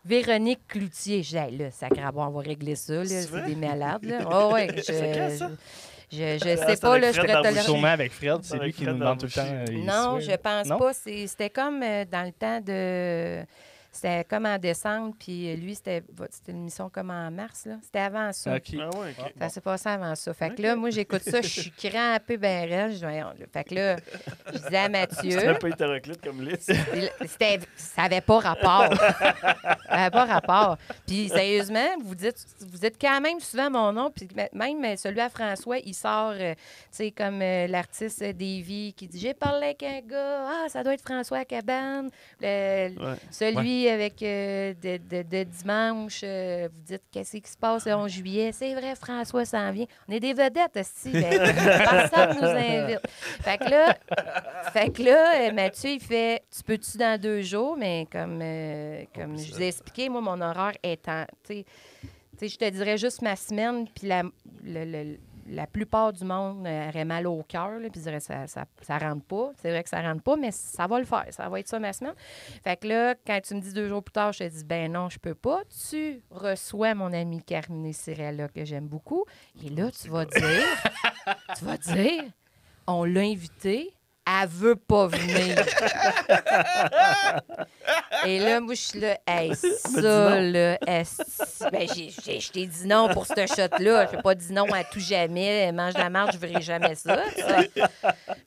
Véronique Cloutier. Je dis, hey, là, sacrément, on va régler ça. Là, c'est vrai? des malades. Là. Oh, ouais, C'est quand, ça? je c'est sais pas, avec là, je Fred pourrais te Darbouchy. le Sûrement avec Fred, c'est Avec lui qui Fred nous demande tout le temps. Darbouchi. les Non, souhaits. je pense Non? pas. C'était comme dans le temps de... C'était comme en décembre, puis lui, c'était une émission comme en mars. Là. C'était avant ça. OK. Ah ouais, OK. Ça s'est passé avant ça. Fait que Ok. là, moi, j'écoute ça, je suis crampée ben raide. Je dis, voyons, là. Fait que là, je disais à Mathieu... C'était un peu hétéroclite comme liste. Ça n'avait pas rapport. Ça n'avait pas rapport. Puis, sérieusement, vous dites quand même souvent mon nom. Puis, même celui à François, il sort, tu sais, comme l'artiste Davy qui dit « J'ai parlé avec un gars. Ah, ça doit être François à Cabane. Celui avec de dimanche, vous dites « Qu'est-ce qui se passe le 11 juillet? » C'est vrai, François s'en vient. On est des vedettes, aussi. Personne nous invite. Fait que là, Mathieu, il fait « Tu peux-tu dans 2 jours? » Mais comme je vous ai expliqué, moi, mon horaire étant... Tu sais, je te dirais juste ma semaine, puis la plupart du monde aurait mal au cœur, là, puis dirait ça rentre pas. C'est vrai que ça rentre pas, mais ça va le faire. Ça va être ça ma semaine. Fait que là, quand tu me dis 2 jours plus tard, je te dis, ben non, je peux pas. Tu reçois mon amie Carmine Cirella, que j'aime beaucoup. Et là, tu vas dire, on l'a invitée. Elle veut pas venir. Et là, moi, je suis là, hey, ça, là, ben, je t'ai dit non pour ce shot-là. Je n'ai pas dit non à tout jamais. Mange la marche, je ne verrai jamais ça.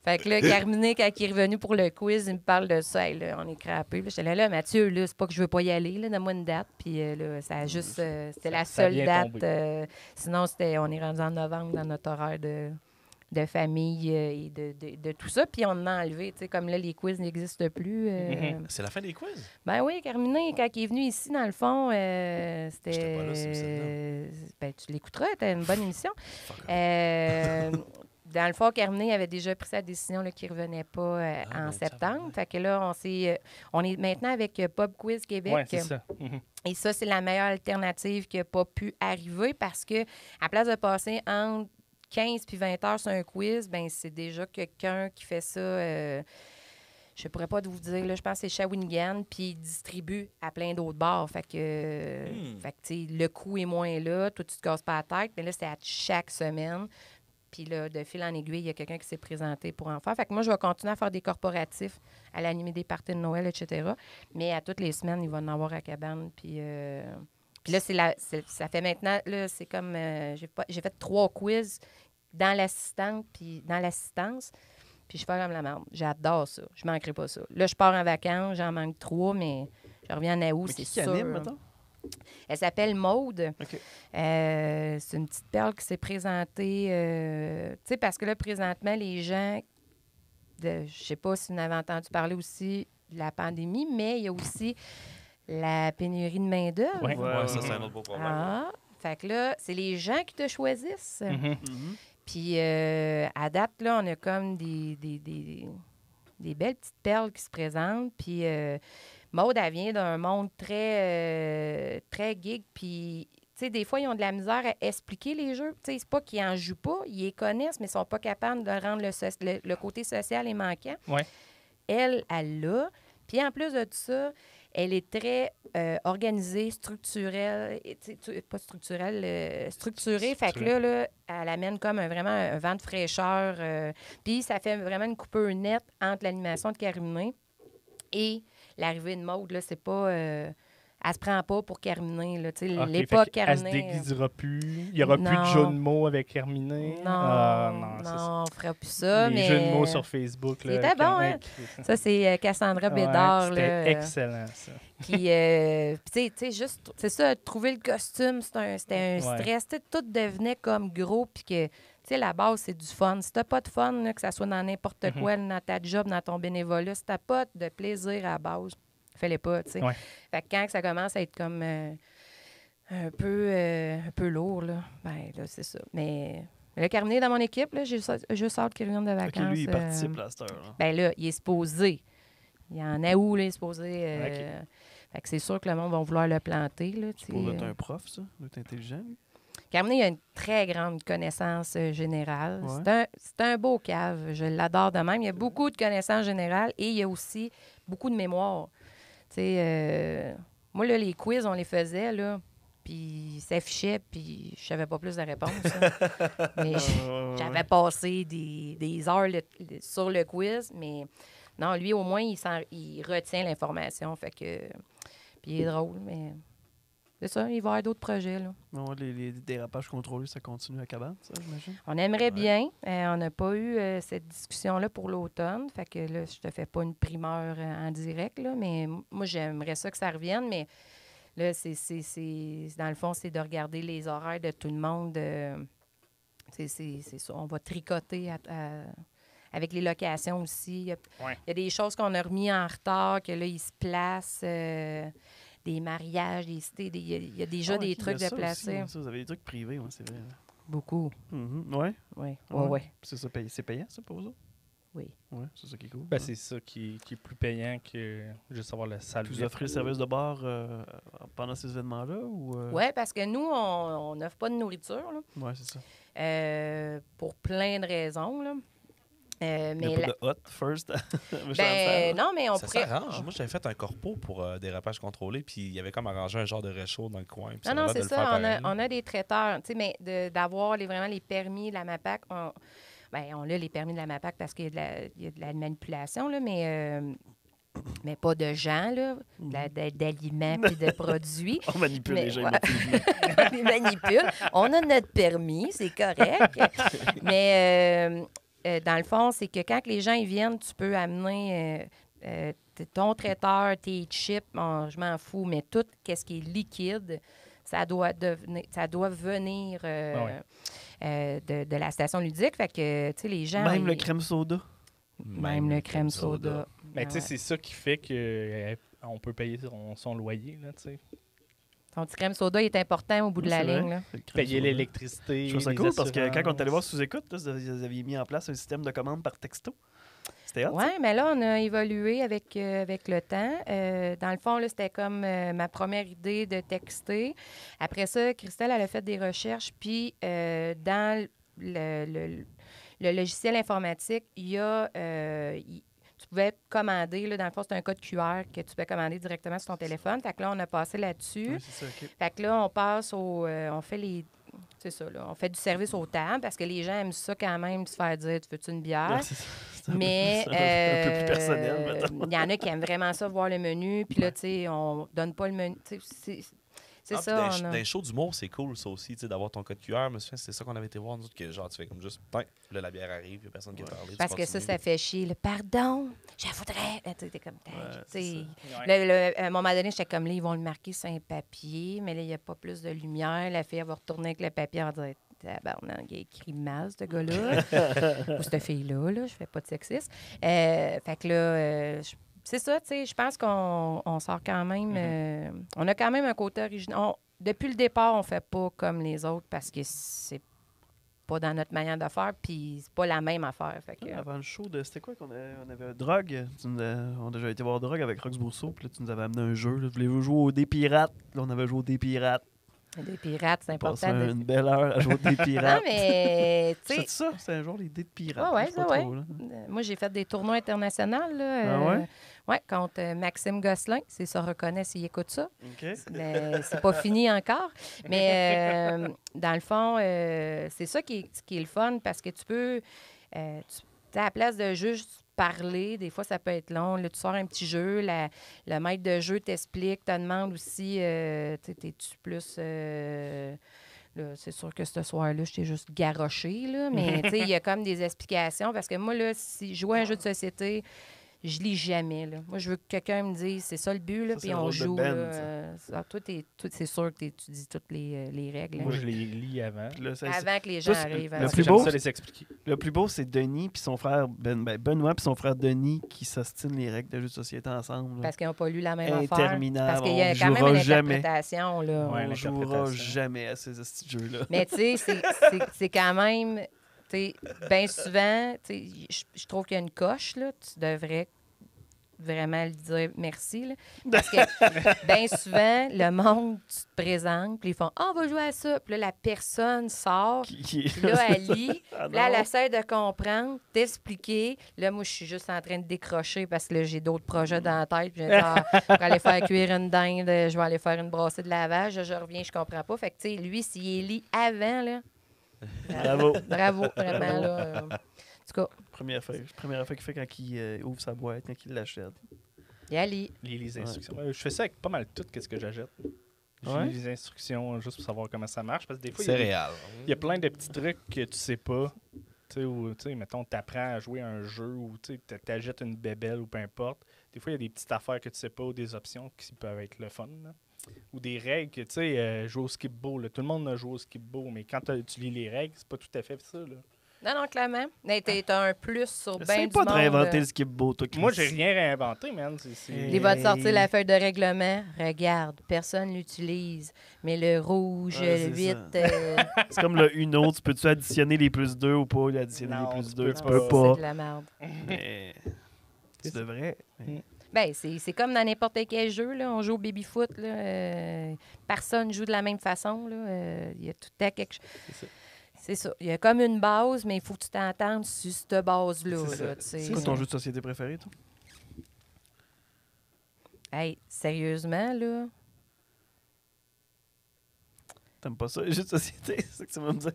Fait que là, Carminé, quand il est revenu pour le quiz, il me parle de ça. Hey, là, on est crappé. J'étais là, Mathieu, là, c'est pas que je veux pas y aller. Là, donne-moi une date. Puis là, ça a juste... c'était la seule vient date. Sinon, on est rendu en novembre dans notre horaire de famille et de tout ça. Puis on en a enlevé, tu sais, comme là, les quiz n'existent plus. C'est la fin des quiz? Ben oui, Carminé, quand il est venu ici, dans le fond, c'était... J'étais pas là, c'est celle-là. Ben, tu l'écouteras, c'était une bonne émission. Dans le fond, Carminé avait déjà pris sa décision qu'il ne revenait pas en septembre. Fait que là, on est maintenant avec Pop Quiz Québec. Oui, c'est ça. Et ça, c'est la meilleure alternative qui n'a pas pu arriver parce que à place de passer entre 15 puis 20 heures sur un quiz, ben c'est déjà quelqu'un qui fait ça, je ne pourrais pas vous dire, là, je pense que c'est Shawinigan, puis il distribue à plein d'autres bars. Fait que, le coût est moins là, toi, tu te casses pas la tête, mais là, c'est à chaque semaine. Puis là, de fil en aiguille, il y a quelqu'un qui s'est présenté pour en faire. Fait que moi, je vais continuer à faire des corporatifs, à l'animer des parties de Noël, etc. Mais à toutes les semaines, il va en avoir à cabane, puis là, ça fait maintenant, là, c'est comme, j'ai fait 3 quiz dans l'assistance, puis je fais comme la merde. J'adore ça. Je manquerai pas ça. Là, je pars en vacances, j'en manque 3, mais je reviens en août, c'est sûr. Anime, mettons? Elle s'appelle Maude. OK. C'est une petite perle qui s'est présentée, tu sais, parce que là, présentement, les gens, je sais pas si vous en avez entendu parler aussi de la pandémie, mais il y a aussi la pénurie de main-d'œuvre. Ouais. Ouais, ça, c'est un autre beau problème. Ah, fait que là, c'est les gens qui te choisissent. Mhm. Puis à date, là, on a comme des belles petites perles qui se présentent. Puis Maude, elle vient d'un monde très geek. Puis sais, des fois, ils ont de la misère à expliquer les jeux. Tu sais, c'est pas qu'ils en jouent pas, ils les connaissent, mais ils sont pas capables de rendre le côté social est manquant. Ouais. Elle l'a. Puis en plus de tout ça, elle est très organisée, structurelle, pas structurelle, structurée. Fait que là, elle amène comme vraiment un vent de fraîcheur. Puis ça fait vraiment une coupure nette entre l'animation de Carminé et l'arrivée de Maude. Là, c'est pas... elle se prend pas pour Carminé. Là, l'époque Elle se Carminé... déguisera plus. Il n'y aura plus de jeux de mots avec Carminé. Non, on ne fera plus ça. Les jeux de mots sur Facebook. C'était bon, hein? Ça, c'est Cassandra Bédard. C'était excellent, ça. Puis, tu sais, juste, c'est ça, trouver le costume, c'était un stress. Tout devenait comme gros, puis que, tu sais, la base, c'est du fun. Si t'as pas de fun, là, que ça soit dans n'importe quoi, dans ta job, dans ton bénévolat, si t'as pas de plaisir à la base, fais-les pas, tu sais. Ouais. Fait que quand ça commence à être comme un peu lourd, là, ben là, c'est ça. Mais le Carminé dans mon équipe, là, j'ai juste hâte qu'il revienne de vacances. OK, lui, il participe là, à cette heure. Ben là, il est supposé. Il y en a où, là, il est supposé... Fait que c'est sûr que le monde va vouloir le planter. Là, c'est pour être un prof, ça? D'être intelligent, lui? Carminé, il a une très grande connaissance générale. Ouais. C'est un beau cave. Je l'adore de même. Il y a beaucoup de connaissances générales et il y a aussi beaucoup de mémoire. Moi, là, les quiz, on les faisait, là, puis il s'affichait, puis je savais pas plus de réponses. Mais j'avais passé des heures sur le quiz, mais non, lui, au moins, il retient l'information. Fait que... Puis il est drôle, mais... C'est ça, il va y avoir d'autres projets, là. Non, les dérapages contrôlés, ça continue à Cabane, ça, j'imagine? On aimerait bien. On n'a pas eu cette discussion-là pour l'automne. Fait que là, je te fais pas une primeur en direct, là, mais moi, j'aimerais ça que ça revienne, mais là, dans le fond, c'est de regarder les horaires de tout le monde. C'est ça. On va tricoter avec les locations aussi. Il y a des choses qu'on a remis en retard, que là, ils se placent... des mariages, des cités, il y a déjà des trucs de placer. Aussi, vous avez des trucs privés, ouais, c'est vrai. Beaucoup. Oui? Oui. C'est ça, c'est payant, ça, pour vous autres? Oui. Oui, c'est ça qui est cool. Ben, c'est ça qui est plus payant que juste avoir la salle. Vous offrez le service de bar pendant ces événements-là? Oui, parce que nous, on n'offre pas de nourriture. Oui, c'est ça. Pour plein de raisons, là. Mais il n'y a pas de hot first. Non, mais on ça pourrait... s'arrange. Moi, j'avais fait un corpo pour dérapage contrôlé, puis il y avait comme arrangé un genre de réchaud dans le coin. Non, c'est ça. On a des traiteurs. Tu sais, mais d'avoir vraiment les permis de la MAPAC, on a les permis de la MAPAC parce qu'il y a de la manipulation, là, mais pas de gens, là, d'aliments et de produits. On manipule les gens. On les manipule. On a notre permis, c'est correct. Mais... dans le fond, c'est que quand les gens ils viennent, tu peux amener ton traiteur, tes chips, je m'en fous, mais tout ce qui est liquide, ça doit venir de la station ludique. Fait que, tu sais, les gens... Même le crème soda. Même le crème soda. Mais tu sais, c'est ça qui fait qu'on peut payer son loyer, là, tu sais. Ton petit crème soda est important au bout de la ligne. Là. Payer l'électricité. Je trouve ça cool parce que quand on est allé voir Sous-Écoute, vous aviez mis en place un système de commande par texto. C'était hot. Oui, mais là, on a évolué avec le temps. Dans le fond, là, c'était comme ma première idée de texter. Après ça, Christelle, elle a fait des recherches. Puis, dans le logiciel informatique, il y a... tu pouvais commander, là, dans le fond, c'est un code QR que tu peux commander directement sur ton téléphone. Fait que là, on a passé là-dessus. Oui, c'est ça, OK. Fait que là, on passe on fait les... C'est ça, là. On fait du service aux tables parce que les gens aiment ça quand même, se faire dire « Tu veux-tu une bière? » Mais un peu plus personnel, il y en a qui aiment vraiment ça, voir le menu. Puis là, tu sais, on donne pas le menu. C'est ça. Dans les shows d'humour, c'est cool, ça aussi, d'avoir ton code QR. C'est ça qu'on avait été voir, nous autres, que genre, tu fais comme juste, là, la bière arrive, il n'y a personne qui a parlé. Parce que ça fait chier. Le pardon, je voudrais. Tu sais, comme à un moment donné, j'étais comme là, ils vont le marquer sur un papier, mais là, il n'y a pas plus de lumière. La fille, elle va retourner avec le papier, elle va dire, il a écrit mal, ce gars-là. Ou cette fille-là, là, je fais pas de sexisme. Fait que là, c'est ça, tu sais, je pense qu'on sort quand même... on a quand même un côté original. Depuis le départ, on fait pas comme les autres parce que c'est pas dans notre manière de faire, puis c'est pas la même affaire. Fait que, avant le show, c'était quoi qu'on on avait Drogue? On a déjà été voir Drogue avec Rox Bourseau, puis là, tu nous avais amené un jeu. Voulez-vous jouer au Dés Pirates? Là, on avait joué au Dés Pirates. Des pirates, c'est On passe important. une belle heure à jouer des Non, pirates. mais, tu sais, C'est ça? C'est un genre l'idée de pirates. Ouais, je sais pas ouais. trop, là. Moi, j'ai fait des tournois internationaux, là. Ah ouais? Ouais, contre Maxime Gosselin. C'est ça, reconnaît s'il écoute ça. OK. Mais c'est pas fini encore. Mais dans le fond, c'est ça qui est le fun parce que tu peux, à la place de juste parler, des fois, ça peut être long. Là, tu sors un petit jeu, le maître de jeu t'explique, te demande aussi, t'es-tu plus... là, c'est sûr que ce soir-là, je t'ai juste garoché, là, mais il y a comme des explications parce que moi, là, si je joue à un jeu de société, je lis jamais. Là. Moi, je veux que quelqu'un me dise, c'est ça le but, là, Ça, c'est puis le on rôle de joue. Ben, Là, toi, c'est sûr que tu dis toutes les règles. Moi, hein. je les lis avant. Puis là, Avant que les gens Ça, c'est- arrivent. le Avant plus que- beau, J'aime ça les expliquer. Le plus beau, c'est Denis puis son frère Benoît puis son frère Denis qui s'ostinent les règles de jeu de société ensemble. là. Parce qu'ils n'ont pas lu la même affaire. Interminable. Parce qu'il y a On quand même jouera une jamais. interprétation. Là. Ouais, On jouera l'interprétation. jamais à ces petits jeux-là. Mais tu sais, c'est quand même, tu sais, bien souvent, tu sais, je trouve qu'il y a une coche, là. Tu devrais vraiment lui dire merci, là. Parce que bien souvent, le monde, tu te présentes, puis ils font « Ah, on va jouer à ça ». Puis là, la personne sort, Qui- puis là, elle lit. Ah Là, elle non. essaie de comprendre, d'expliquer. Là, moi, je suis juste en train de décrocher parce que là, j'ai d'autres projets dans la tête. Puis je vais dire, pour aller faire cuire une dinde, je vais aller faire une brassée de lavage. Je reviens, je comprends pas. Fait que, tu sais, lui, s'il lit avant, là... Bravo. Bravo, vraiment, là. En tout cas, Première fois qu'il fait quand il ouvre sa boîte, quand il l'achète. il a lit. Les instructions. Ouais, je fais ça avec pas mal tout ce que j'achète. Je Ouais? lis les instructions juste pour savoir comment ça marche. Parce que des fois, il y a des- Céréales. il y a plein de petits trucs que tu sais pas. Tu sais, ou, tu sais, mettons, tu apprends à jouer à un jeu ou tu achètes une bébelle ou peu importe. Des fois, il y a des petites affaires que tu sais pas ou des options qui peuvent être le fun. Là. Ou des règles que, tu sais, jouer au skip-bo. Tout le monde a joué au skip-bo, mais quand tu lis les règles, c'est pas tout à fait ça. Là. Non, clairement. Mais t'as un plus sur bien Essaye du pas de monde. réinventer le skip-bo, toi, Chris. Moi, j'ai rien réinventé, man. Il va te sortir la feuille de règlement. Regarde, personne l'utilise. Mais le rouge, Ouais, le c'est 8... C'est comme le Uno, tu peux-tu additionner les plus 2 ou pas additionner Non, les plus tu 2? peux Tu pas. peux pas. C'est de la merde. Mais tu devrais. Mais- Ben, c'est comme dans n'importe quel jeu. Là. On joue au baby-foot. Là, personne joue de la même façon. Là. Il y a tout le temps quelque chose. C'est ça. Il y a comme une base, mais il faut que tu t'entendes sur cette base-là. C'est là, ça. tu sais. C'est quoi ton jeu de société préféré, toi? Hey, sérieusement, là? T'aimes pas ça, les jeux de société? C'est ça que tu vas me dire?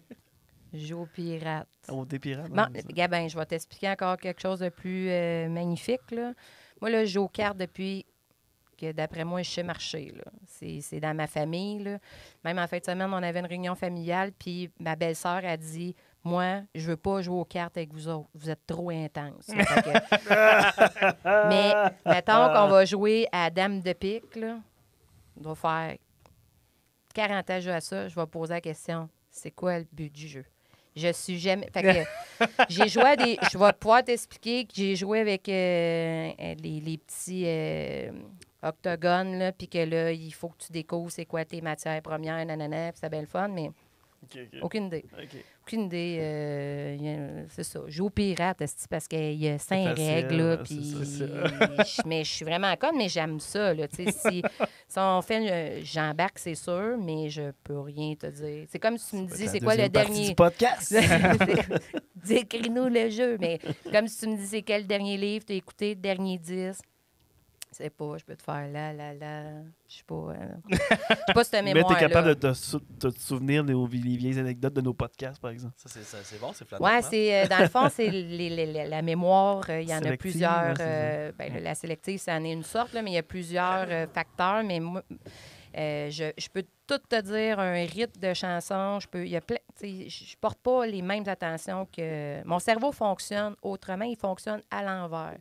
Je joue au pirate. On des pirates. Bon, hein, c'est ça. Gabin, je vais t'expliquer encore quelque chose de plus magnifique. Là. Moi, là, je joue aux cartes depuis que, d'après moi, je sais marcher. Là. C'est dans ma famille. Là. Même en fin de semaine, on avait une réunion familiale, puis ma belle-sœur a dit « Moi, je veux pas jouer aux cartes avec vous autres. Vous êtes trop intenses. » Fait que- Mais, mettons qu'on va jouer à Dame de pique, là. On va faire 40 ans que je joue à ça. Je vais poser la question « C'est quoi le but du jeu? » Je suis jamais. Fait que j'ai joué à des. Je vais pouvoir t'expliquer que j'ai joué avec les petits octogones, là, puis que là, il faut que tu découvres c'est quoi tes matières premières, nanana, puis c'est bien le fun, mais OK, OK. aucune idée. OK. Aucune idée. C'est ça. Je joue au pirate, esti, parce qu'il y a 5 facile, règles, là, c'est puis. Mais je suis vraiment conne, mais j'aime ça, là. Tu sais, si on fait. J'embarque, c'est sûr, mais je peux rien te dire. C'est comme si tu me dis, c'est quoi le dernier. Du podcast? Décris-nous le jeu. Mais comme si tu me dis, c'est quel dernier livre tu as écouté, le dernier 10. Je sais pas, je peux te faire là. Je sais pas. Je sais pas si t'as Mais mémoire. t'es capable là. de te souvenir des vieilles anecdotes de nos podcasts, par exemple. Ça, c'est bon, c'est flatteur. Oui, hein? c'est dans le fond, c'est la mémoire. Il y en a Sélective, plusieurs. ouais, La sélective, ça en est une sorte, là, mais il y a plusieurs facteurs. Mais moi, je peux tout te dire un rythme de chanson. Il y a plein. Je porte pas les mêmes attentions que. Mon cerveau fonctionne autrement, il fonctionne à l'envers.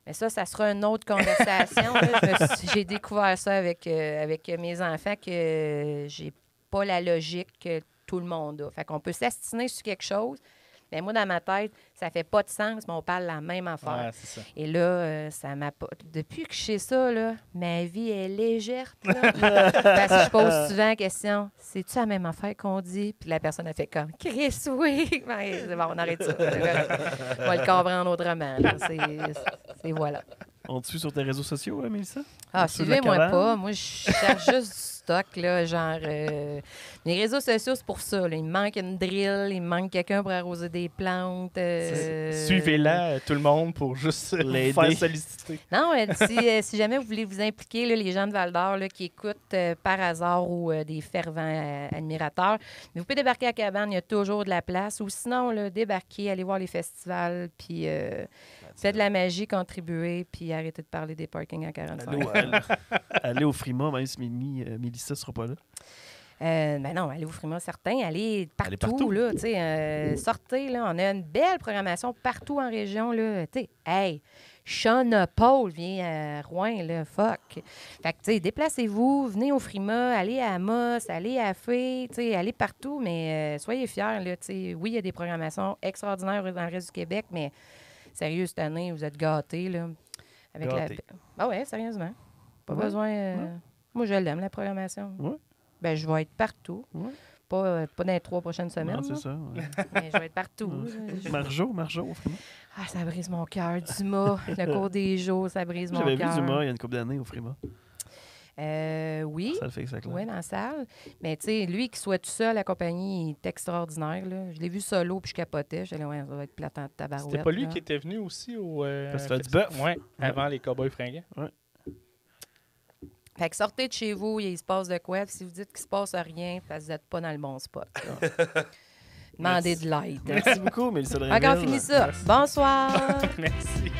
Mais ça sera une autre conversation. Là. J'ai découvert ça avec mes enfants que j'ai pas la logique que tout le monde a. Fait qu'on peut s'astiner sur quelque chose, mais moi, dans ma tête, ça fait pas de sens, mais on parle la même affaire. Ouais, c'est ça. Et là, ça m'a pas... Depuis que je sais ça, là, ma vie est légère. Là. Parce que je pose souvent la question, c'est-tu la même affaire qu'on dit? Puis la personne a fait comme, Chris, oui! Ben, c'est bon, on arrête ça. On va le comprendre autrement. Là. C'est voilà. On te suit sur tes réseaux sociaux, Mélissa? Ah, Sur de la suivez-moi cabane? pas. Moi, je cherche juste du stock, là, genre... Les réseaux sociaux, c'est pour ça. Là. Il me manque une drill, il me manque quelqu'un pour arroser des plantes. Suivez-la, tout le monde, pour juste L'aider. faire solliciter. Non, si jamais vous voulez vous impliquer, là, les gens de Val-d'Or là, qui écoutent par hasard ou des fervents admirateurs, mais vous pouvez débarquer à Cabane, il y a toujours de la place. Ou sinon, là, débarquer, aller voir les festivals, puis faites de la magie, contribuer, puis arrêtez de parler des parkings à 45. Allez au Frima, même si Mélissa ne sera pas là. Ben non, allez au Frima, certains, allez partout, partout. là, tu sais, sortez, là, on a une belle programmation partout en région, là, tu sais, hey, Sean Paul vient à Rouen, là, fuck. Fait que, tu sais, déplacez-vous, venez au Frima, allez à Amos, allez à Fé, tu sais, allez partout, mais soyez fiers, là, tu sais, oui, il y a des programmations extraordinaires dans le reste du Québec, mais sérieux, cette année, vous êtes gâtés, là, avec Gâtés. Ah ouais, sérieusement, pas Ouais. besoin, Ouais. moi, je l'aime, la programmation. Ouais. Ben, je vais être partout. Ouais. Pas dans les 3 prochaines semaines. Non, c'est là, ça. Ouais. mais je vais être partout. Ouais. Marjo au Frima. Ah, ça brise mon cœur. Dumas, le cours des jours, ça brise mon J'avais cœur. vu Dumas il y a une couple d'années au Frima. Oui. Ça le fait que ça claque. Oui, dans la salle. Mais tu sais, lui qui soit tout seul, la compagnie, il est extraordinaire. Là. Je l'ai vu solo, puis je capotais. J'allais, ouais, ça va être platant de tabarouette. C'était pas lui là. qui était venu aussi au... Festival du bœuf. Ouais, avant les Cowboys fringants. Fait que sortez de chez vous, il se passe de quoi. Puis si vous dites qu'il se passe rien, parce que vous n'êtes pas dans le bon spot. là. Demandez de l'aide. Merci beaucoup, Mélissa Drainville. Encore fini ça. Bonsoir. Merci.